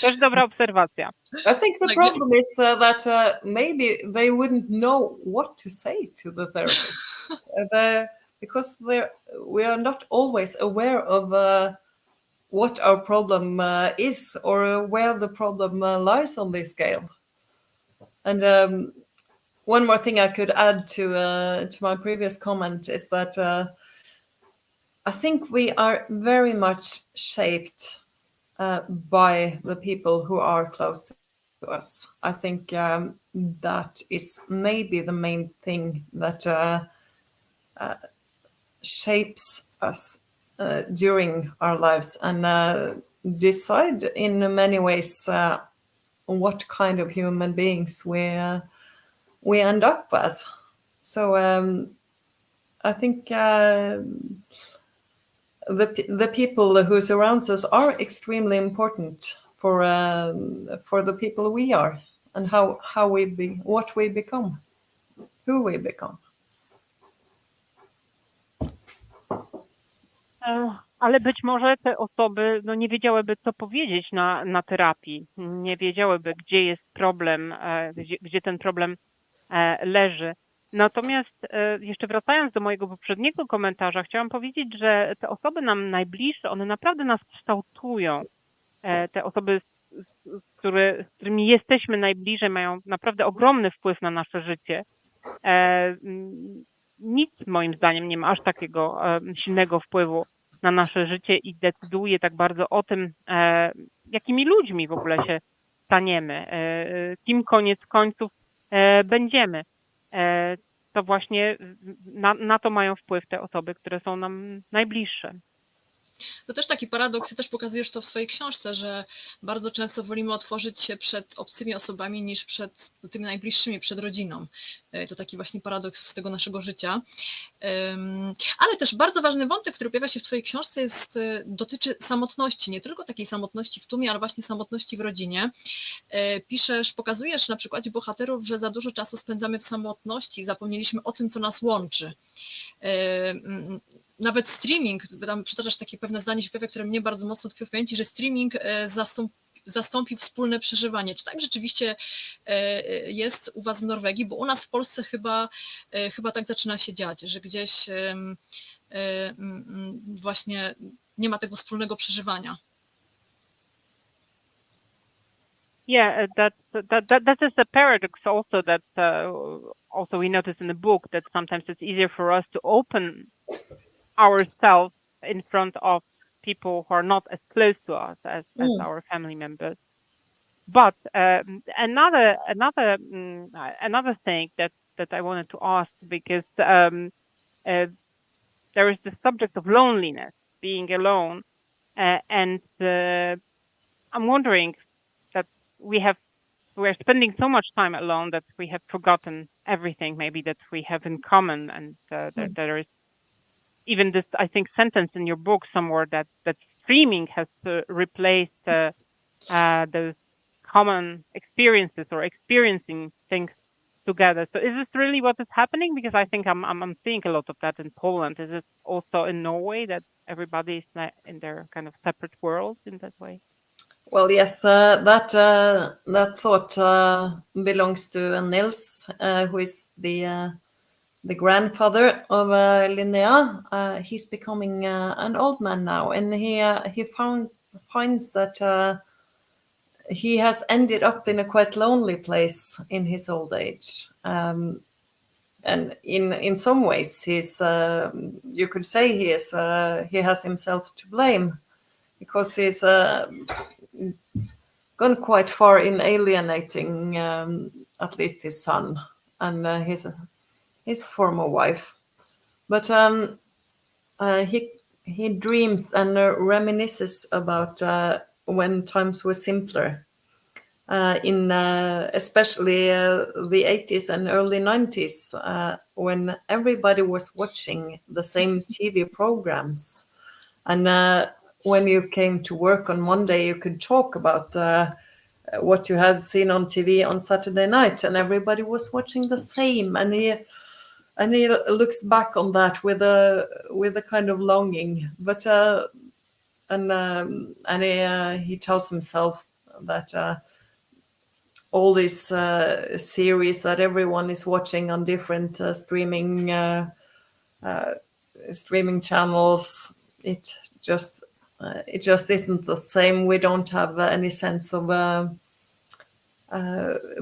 Też dobra obserwacja. I think the problem is that maybe they wouldn't know what to say to the therapist because we are not always aware of what our problem is or where the problem lies on this scale. And one more thing I could add to my previous comment is that I think we are very much shaped by the people who are close to us. I think that is maybe the main thing that shapes us during our lives and decide in many ways what kind of human beings we end up as. So I think the people who surrounds us are extremely important for the people we are and how we be, what we become, who we become. Ale być może te osoby nie wiedziałyby, co powiedzieć na terapii, nie wiedziałyby, gdzie jest problem, gdzie ten problem leży. Natomiast jeszcze wracając do mojego poprzedniego komentarza, chciałam powiedzieć, że te osoby nam najbliższe, one naprawdę nas kształtują. Te osoby, z z którymi jesteśmy najbliżej, mają naprawdę ogromny wpływ na nasze życie. Nic moim zdaniem nie ma aż takiego silnego wpływu na nasze życie i decyduje tak bardzo o tym, jakimi ludźmi w ogóle się staniemy, kim koniec końców będziemy. To właśnie na to mają wpływ te osoby, które są nam najbliższe. To też taki paradoks, ty też pokazujesz to w swojej książce, że bardzo często wolimy otworzyć się przed obcymi osobami niż przed tymi najbliższymi, przed rodziną. To taki właśnie paradoks z tego naszego życia. Ale też bardzo ważny wątek, który pojawia się w twojej książce dotyczy samotności, nie tylko takiej samotności w tłumie, ale właśnie samotności w rodzinie. Piszesz, pokazujesz na przykładzie bohaterów, że za dużo czasu spędzamy w samotności i zapomnieliśmy o tym, co nas łączy. Nawet streaming, tam przytaczasz takie pewne zdanie się pojawia, które mnie bardzo mocno tkwi w pamięci, że streaming zastąpi wspólne przeżywanie. Czy tak rzeczywiście jest u was w Norwegii? Bo u nas w Polsce chyba tak zaczyna się dziać, że gdzieś właśnie nie ma tego wspólnego przeżywania. Yeah, that is a paradox also that also we notice in the book, that sometimes it's easier for us to open ourselves in front of people who are not as close to us as our family members. But another thing that I wanted to ask, because there is the subject of loneliness, being alone, and I'm wondering that we're spending so much time alone that we have forgotten everything maybe that we have in common, and there is even this, I think, sentence in your book somewhere that streaming has replaced those common experiences or experiencing things together. So is this really what is happening? Because I think I'm seeing a lot of that in Poland. Is it also in Norway that everybody is in their kind of separate worlds in that way? Well, yes, that thought belongs to Nils, who is the grandfather of Linnea. He's becoming an old man now, and he finds that he has ended up in a quite lonely place in his old age. And in some ways, he's you could say he has himself to blame, because he's gone quite far in alienating at least his son and his former wife. But he dreams and reminisces about when times were simpler, in especially the 80s and early 90s, when everybody was watching the same TV programs. And when you came to work on Monday, you could talk about what you had seen on TV on Saturday night, and everybody was watching the same. And he looks back on that with a kind of longing, but he tells himself that all these series that everyone is watching on different streaming channels, it just isn't the same. We don't have any sense of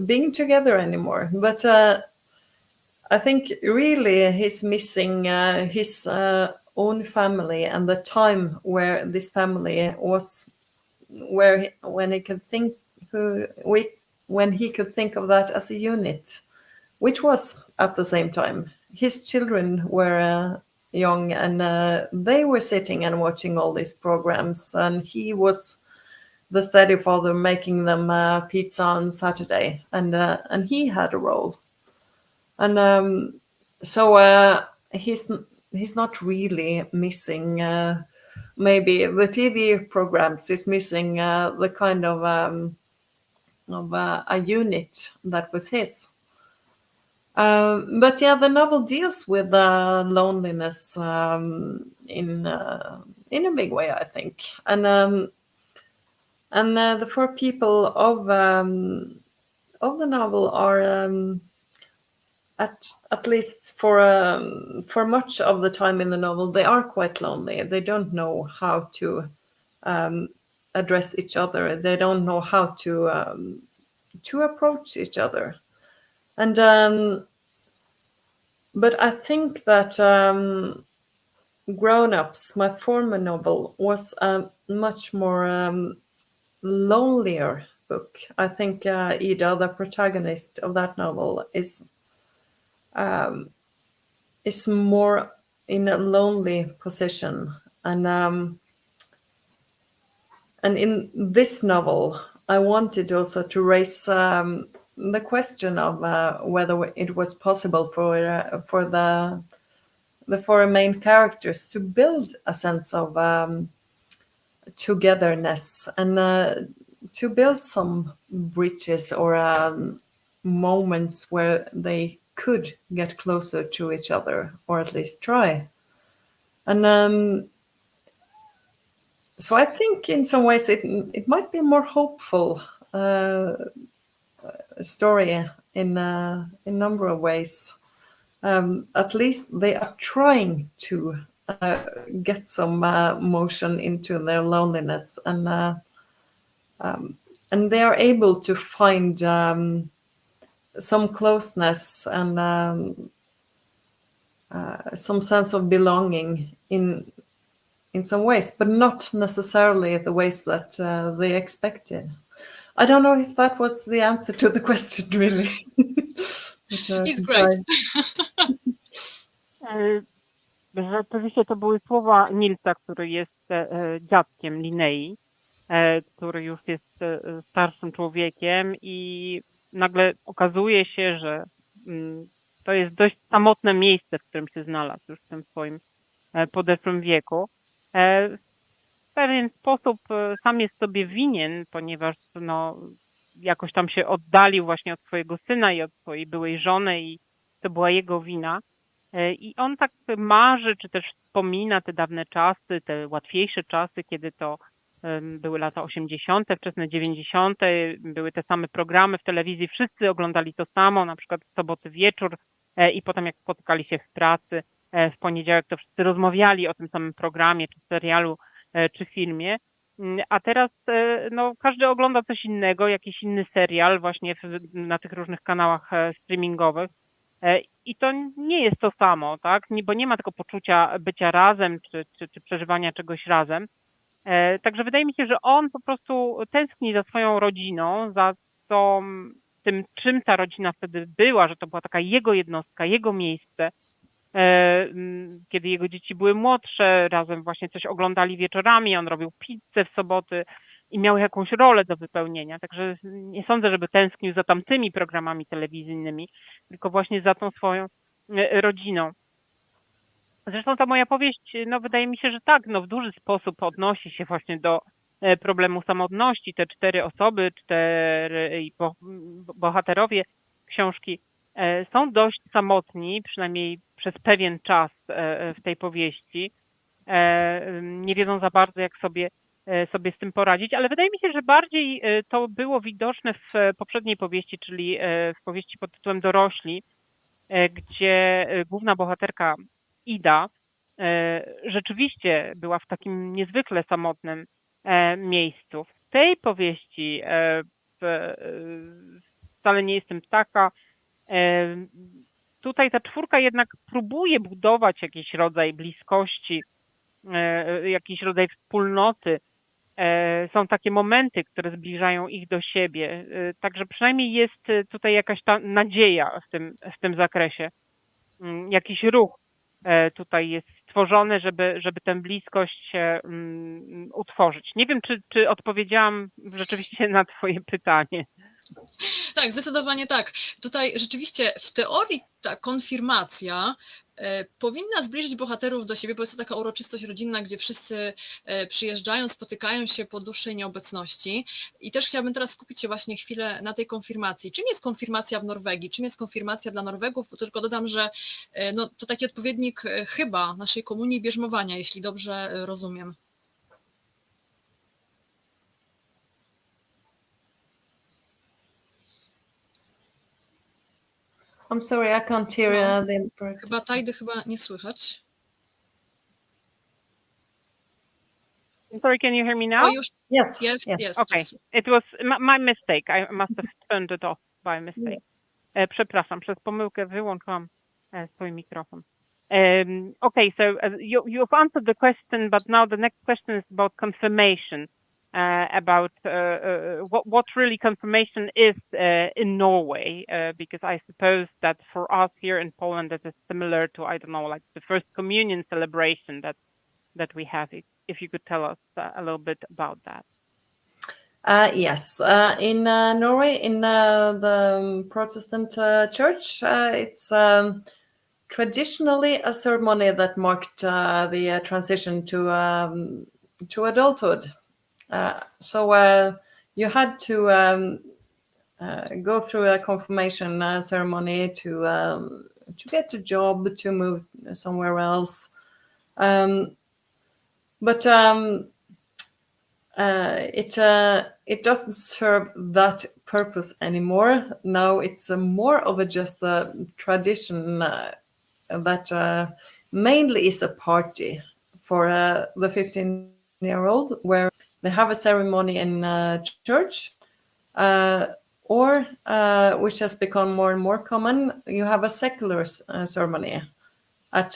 being together anymore. But I think really he's missing his own family and the time where this family was, when he could think of that as a unit, which was at the same time his children were young, and they were sitting and watching all these programs, and he was the steady father making them pizza on Saturday, and he had a role. And so he's not really missing maybe the TV programs. He's missing the kind of a unit that was his. But yeah, the novel deals with loneliness in a big way, I think. And the four people of the novel are at least for much of the time in the novel, they are quite lonely. They don't know how to address each other. They don't know how to approach each other. And but I think that Grown-ups, my former novel, was a much more lonelier book. I think Ida, the protagonist of that novel, is more in a lonely position, and in this novel, I wanted also to raise the question of whether it was possible for the four main characters to build a sense of togetherness and to build some bridges or moments where they could get closer to each other, or at least try. And so I think in some ways it might be a more hopeful story in a number of ways. At least they are trying to get some motion into their loneliness, and they are able to find some closeness and some sense of belonging in some ways, but not necessarily the ways that they expected. I don't know if that was the answer to the question, really. It's great. Rzeczywiście to były słowa Nilsa, który jest dziadkiem Linnei, który już jest starszym człowiekiem i nagle okazuje się, że to jest dość samotne miejsce, w którym się znalazł już w tym swoim podeszłym wieku. W pewien sposób sam jest sobie winien, ponieważ jakoś tam się oddalił właśnie od swojego syna i od swojej byłej żony i to była jego wina. I on tak marzy, czy też wspomina te dawne czasy, te łatwiejsze czasy, kiedy to były lata 80., wczesne 90., były te same programy w telewizji, wszyscy oglądali to samo, na przykład w soboty wieczór i potem jak spotykali się w pracy w poniedziałek, to wszyscy rozmawiali o tym samym programie, czy serialu, czy filmie. A teraz każdy ogląda coś innego, jakiś inny serial właśnie na tych różnych kanałach streamingowych. I to nie jest to samo, tak? Bo nie ma tego poczucia bycia razem, czy przeżywania czegoś razem. Także wydaje mi się, że on po prostu tęskni za swoją rodziną, za tym, czym ta rodzina wtedy była, że to była taka jego jednostka, jego miejsce. Kiedy jego dzieci były młodsze, razem właśnie coś oglądali wieczorami, on robił pizzę w soboty i miał jakąś rolę do wypełnienia. Także nie sądzę, żeby tęsknił za tamtymi programami telewizyjnymi, tylko właśnie za tą swoją rodziną. Zresztą ta moja powieść, wydaje mi się, że tak, w duży sposób odnosi się właśnie do problemu samotności. Te 4 osoby, 4 bohaterowie książki są dość samotni, przynajmniej przez pewien czas w tej powieści. Nie wiedzą za bardzo, jak sobie z tym poradzić, ale wydaje mi się, że bardziej to było widoczne w poprzedniej powieści, czyli w powieści pod tytułem Dorośli, gdzie główna bohaterka Ida rzeczywiście była w takim niezwykle samotnym miejscu. W tej powieści Wcale nie jestem taka. Tutaj ta 4 jednak próbuje budować jakiś rodzaj bliskości, jakiś rodzaj wspólnoty. Są takie momenty, które zbliżają ich do siebie. Także przynajmniej jest tutaj jakaś ta nadzieja w tym zakresie. Jakiś ruch tutaj jest stworzony, żeby tę bliskość utworzyć. Nie wiem, czy odpowiedziałam rzeczywiście na twoje pytanie. Tak, zdecydowanie tak. Tutaj rzeczywiście w teorii ta konfirmacja powinna zbliżyć bohaterów do siebie, bo jest to taka uroczystość rodzinna, gdzie wszyscy przyjeżdżają, spotykają się po dłuższej nieobecności. I też chciałabym teraz skupić się właśnie chwilę na tej konfirmacji. Czym jest konfirmacja w Norwegii? Czym jest konfirmacja dla Norwegów? Bo tylko dodam, że to taki odpowiednik chyba naszej komunii bierzmowania, jeśli dobrze rozumiem. I'm sorry, I can't hear the... Chyba Tajdy nie słychać. sorry, can you hear me now? O, już Yes. jest. Okay, it was my mistake. I must have turned it off by mistake. Przepraszam, przez pomyłkę wyłączyłam swój mikrofon. Okay, so you've answered the question, but now the next question is about confirmation, about what really confirmation is in Norway, because I suppose that for us here in Poland, it is similar to, I don't know, like the first communion celebration that we have. If you could tell us a little bit about that. Yes, in Norway, in the Protestant church, it's traditionally a ceremony that marked the transition to adulthood. So you had to go through a confirmation ceremony to get a job, to move somewhere else. But it doesn't serve that purpose anymore. Now it's more of just a tradition that mainly is a party for the 15-year-old, where they have a ceremony in church, or which has become more and more common, you have a secular ceremony at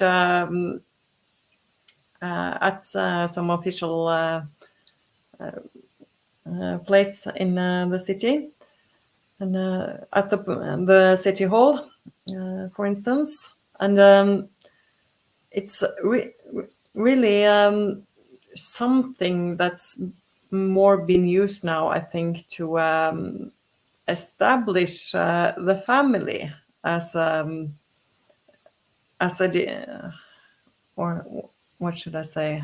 some official place in the city, and at the city hall, for instance. And it's really something that's more being used now, I think, to establish the family as a or what should I say?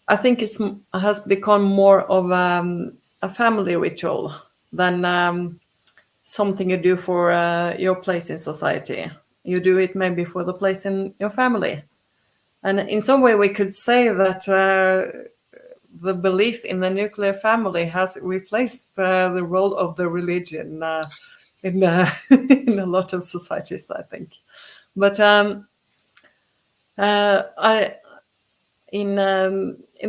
I think it has become more of a family ritual than something you do for your place in society. You do it maybe for the place in your family. And in some way we could say that the belief in the nuclear family has replaced the role of the religion in in a lot of societies, I think. But in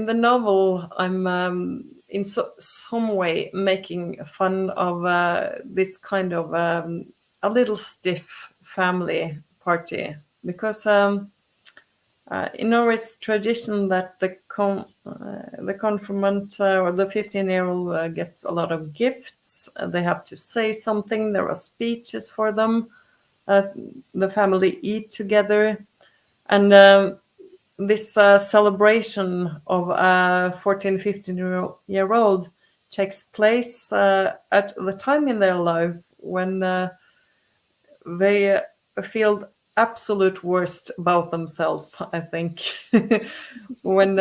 the novel, I'm in some way making fun of this kind of a little stiff family party, because in Norway's tradition that the confirmant or the 15-year-old gets a lot of gifts. They have to say something. There are speeches for them. The family eat together, and this celebration of a 14, 15-year-old takes place at the time in their life when they feel absolute worst about themselves, I think. when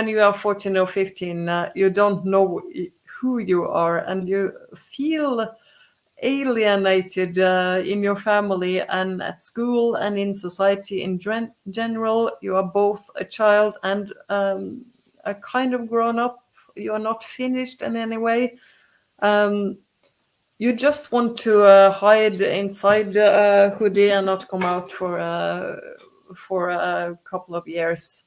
you are 14 or 15, you don't know who you are, and you feel alienated in your family and at school and in society in general. You are both a child and a kind of grown up. You are not finished in any way. You just want to hide inside a hoodie and not come out for a couple of years.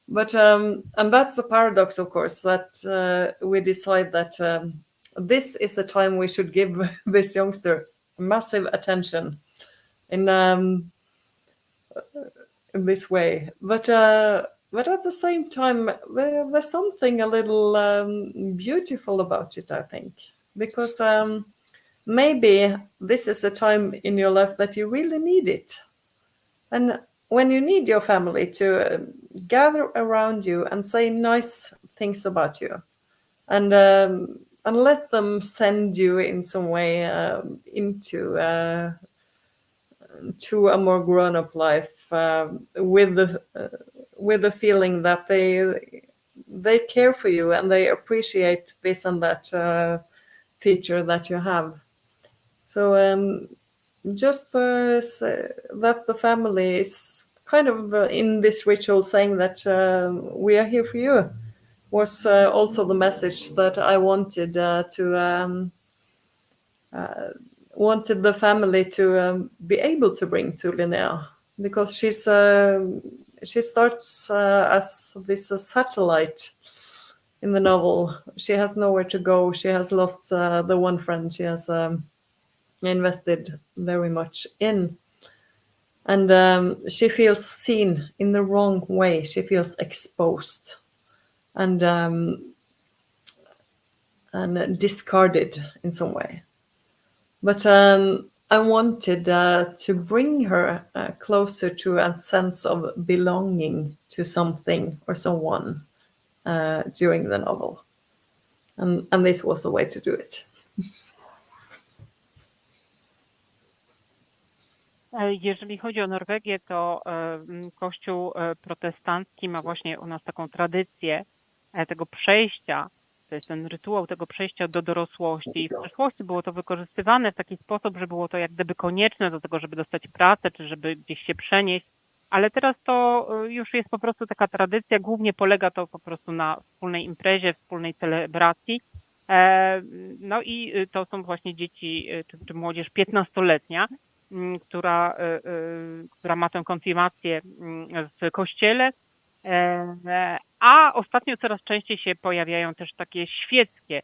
But and that's a paradox, of course, that we decide that this is the time we should give this youngster massive attention in this way. But at the same time, there's something a little beautiful about it, I think, because maybe this is a time in your life that you really need it. And when you need your family to gather around you and say nice things about you, and let them send you in some way into to a more grown-up life with the feeling that they care for you and they appreciate this and that feature that you have. So just that the family is kind of in this ritual saying that we are here for you was also the message that I wanted wanted the family to be able to bring to Linnea, because she starts as this satellite in the novel. She has nowhere to go. She has lost the one friend she has invested very much in. And she feels seen in the wrong way. She feels exposed and discarded in some way. But I wanted to bring her closer to a sense of belonging to something or someone during the novel. And this was a way to do it. Jeżeli chodzi o Norwegię, to Kościół protestancki ma właśnie u nas taką tradycję tego przejścia, to jest ten rytuał tego przejścia do dorosłości. W przeszłości było to wykorzystywane w taki sposób, że było to jak gdyby konieczne do tego, żeby dostać pracę, czy żeby gdzieś się przenieść, ale teraz to już jest po prostu taka tradycja, głównie polega to po prostu na wspólnej imprezie, wspólnej celebracji. No i to są właśnie dzieci, czy młodzież 15-letnia, która ma tę konfirmację w kościele, a ostatnio coraz częściej się pojawiają też takie świeckie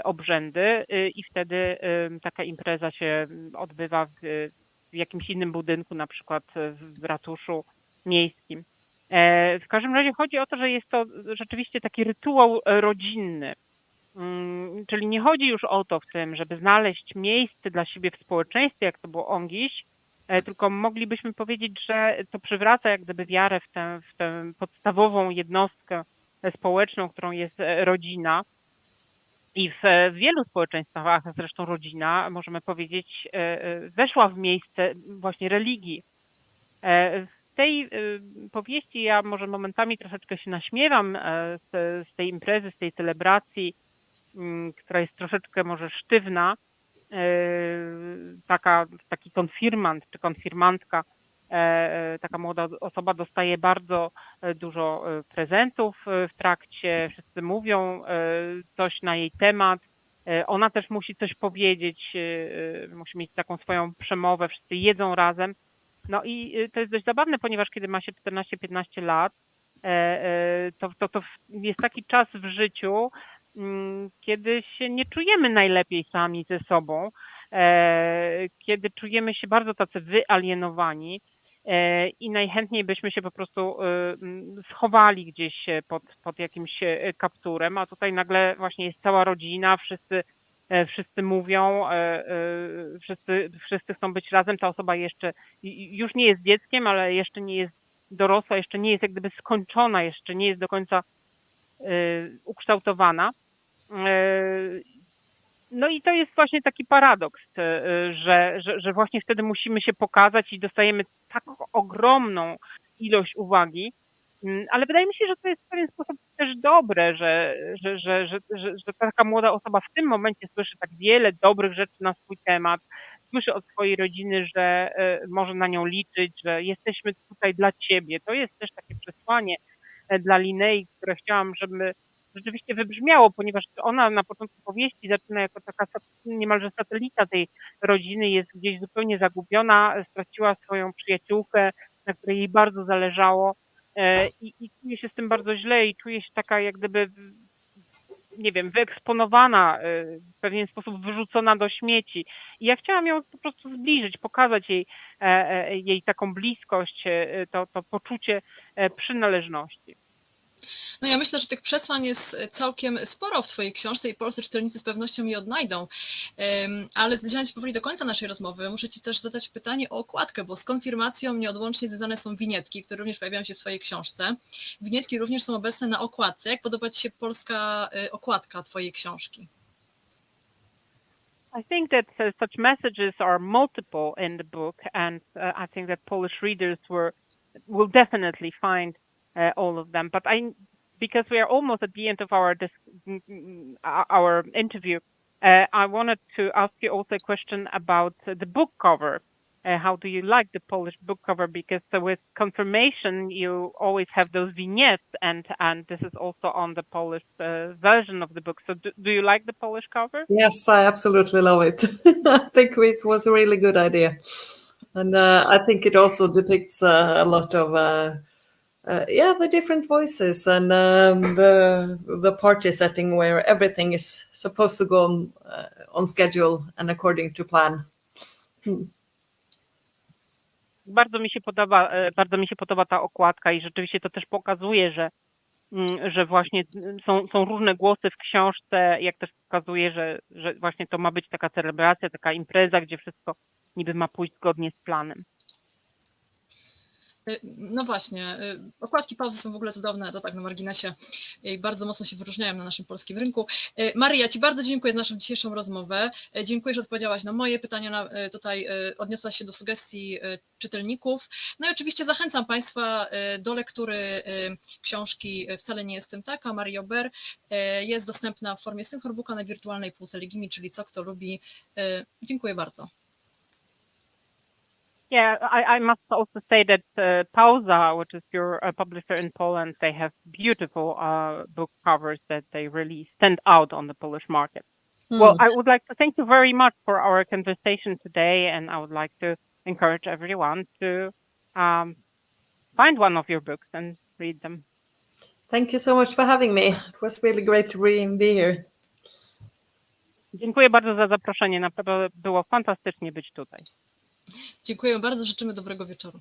obrzędy i wtedy taka impreza się odbywa w jakimś innym budynku, na przykład w ratuszu miejskim. W każdym razie chodzi o to, że jest to rzeczywiście taki rytuał rodzinny. Czyli nie chodzi już o to w tym, żeby znaleźć miejsce dla siebie w społeczeństwie, jak to było ongiś, tylko moglibyśmy powiedzieć, że to przywraca jak gdyby wiarę w tę podstawową jednostkę społeczną, którą jest rodzina. I w wielu społeczeństwach, zresztą rodzina, możemy powiedzieć, weszła w miejsce właśnie religii. W tej powieści ja może momentami troszeczkę się naśmiewam z tej imprezy, z tej celebracji, która jest troszeczkę może sztywna, taki konfirmant czy konfirmantka, taka młoda osoba dostaje bardzo dużo prezentów w trakcie, wszyscy mówią coś na jej temat, ona też musi coś powiedzieć, musi mieć taką swoją przemowę, wszyscy jedzą razem. No i to jest dość zabawne, ponieważ kiedy ma się 14-15 lat, to jest taki czas w życiu, kiedy się nie czujemy najlepiej sami ze sobą, kiedy czujemy się bardzo tacy wyalienowani i najchętniej byśmy się po prostu schowali gdzieś pod jakimś kapturem, a tutaj nagle właśnie jest cała rodzina, wszyscy mówią, wszyscy chcą być razem, ta osoba jeszcze już nie jest dzieckiem, ale jeszcze nie jest dorosła, jeszcze nie jest jak gdyby skończona, jeszcze nie jest do końca ukształtowana. No i to jest właśnie taki paradoks, że właśnie wtedy musimy się pokazać i dostajemy tak ogromną ilość uwagi, ale wydaje mi się, że to jest w pewien sposób też dobre, że taka młoda osoba w tym momencie słyszy tak wiele dobrych rzeczy na swój temat, słyszy od swojej rodziny, że może na nią liczyć, że jesteśmy tutaj dla ciebie. To jest też takie przesłanie dla Linnei, które chciałam, żeby rzeczywiście wybrzmiało, ponieważ ona na początku powieści zaczyna jako taka niemalże satelita tej rodziny, jest gdzieś zupełnie zagubiona, straciła swoją przyjaciółkę, na której jej bardzo zależało i czuje się z tym bardzo źle i czuje się taka jak gdyby, nie wiem, wyeksponowana, w pewien sposób wyrzucona do śmieci. I ja chciałam ją po prostu zbliżyć, pokazać jej taką bliskość, to poczucie przynależności. No ja myślę, że tych przesłań jest całkiem sporo w twojej książce i polscy czytelnicy z pewnością je odnajdą, ale zbliżając się powoli do końca naszej rozmowy, muszę ci też zadać pytanie o okładkę, bo z konfirmacją nieodłącznie związane są winietki, które również pojawiają się w twojej książce. Winietki również są obecne na okładce. Jak podoba ci się polska okładka twojej książki? I think that such messages are multiple in the book, and I think that Polish readers will definitely find all of them. But because we are almost at the end of our interview, I wanted to ask you also a question about the book cover. How do you like the Polish book cover? Because with confirmation, you always have those vignettes, and this is also on the Polish version of the book. So do you like the Polish cover? Yes, I absolutely love it. I think this was a really good idea. And I think it also depicts a lot of yeah, the different voices and the party setting where everything is supposed to go on schedule and according to plan. Bardzo mi się podoba ta okładka i rzeczywiście to też pokazuje, że właśnie są różne głosy w książce, jak też pokazuje, że właśnie to ma być taka celebracja, taka impreza, gdzie wszystko niby ma pójść zgodnie z planem. No właśnie, okładki pauzy są w ogóle cudowne, to tak na marginesie i bardzo mocno się wyróżniają na naszym polskim rynku. Maria, ja Ci bardzo dziękuję za naszą dzisiejszą rozmowę. Dziękuję, że odpowiedziałaś na moje pytania, tutaj odniosłaś się do sugestii czytelników. No i oczywiście zachęcam Państwa do lektury książki Wcale nie jestem taka, Marie Aubert. Jest dostępna w formie synchronbooka na wirtualnej półce Legimi, czyli co kto lubi. Dziękuję bardzo. Yeah, I must also say that Pauza, which is your publisher in Poland, they have beautiful book covers that they really stand out on the Polish market. Well, I would like to thank you very much for our conversation today, and I would like to encourage everyone to find one of your books and read them. Thank you so much for having me. It was really great to be here. Dziękuję bardzo za zaproszenie, naprawdę było fantastycznie być tutaj. Dziękuję bardzo, życzymy dobrego wieczoru.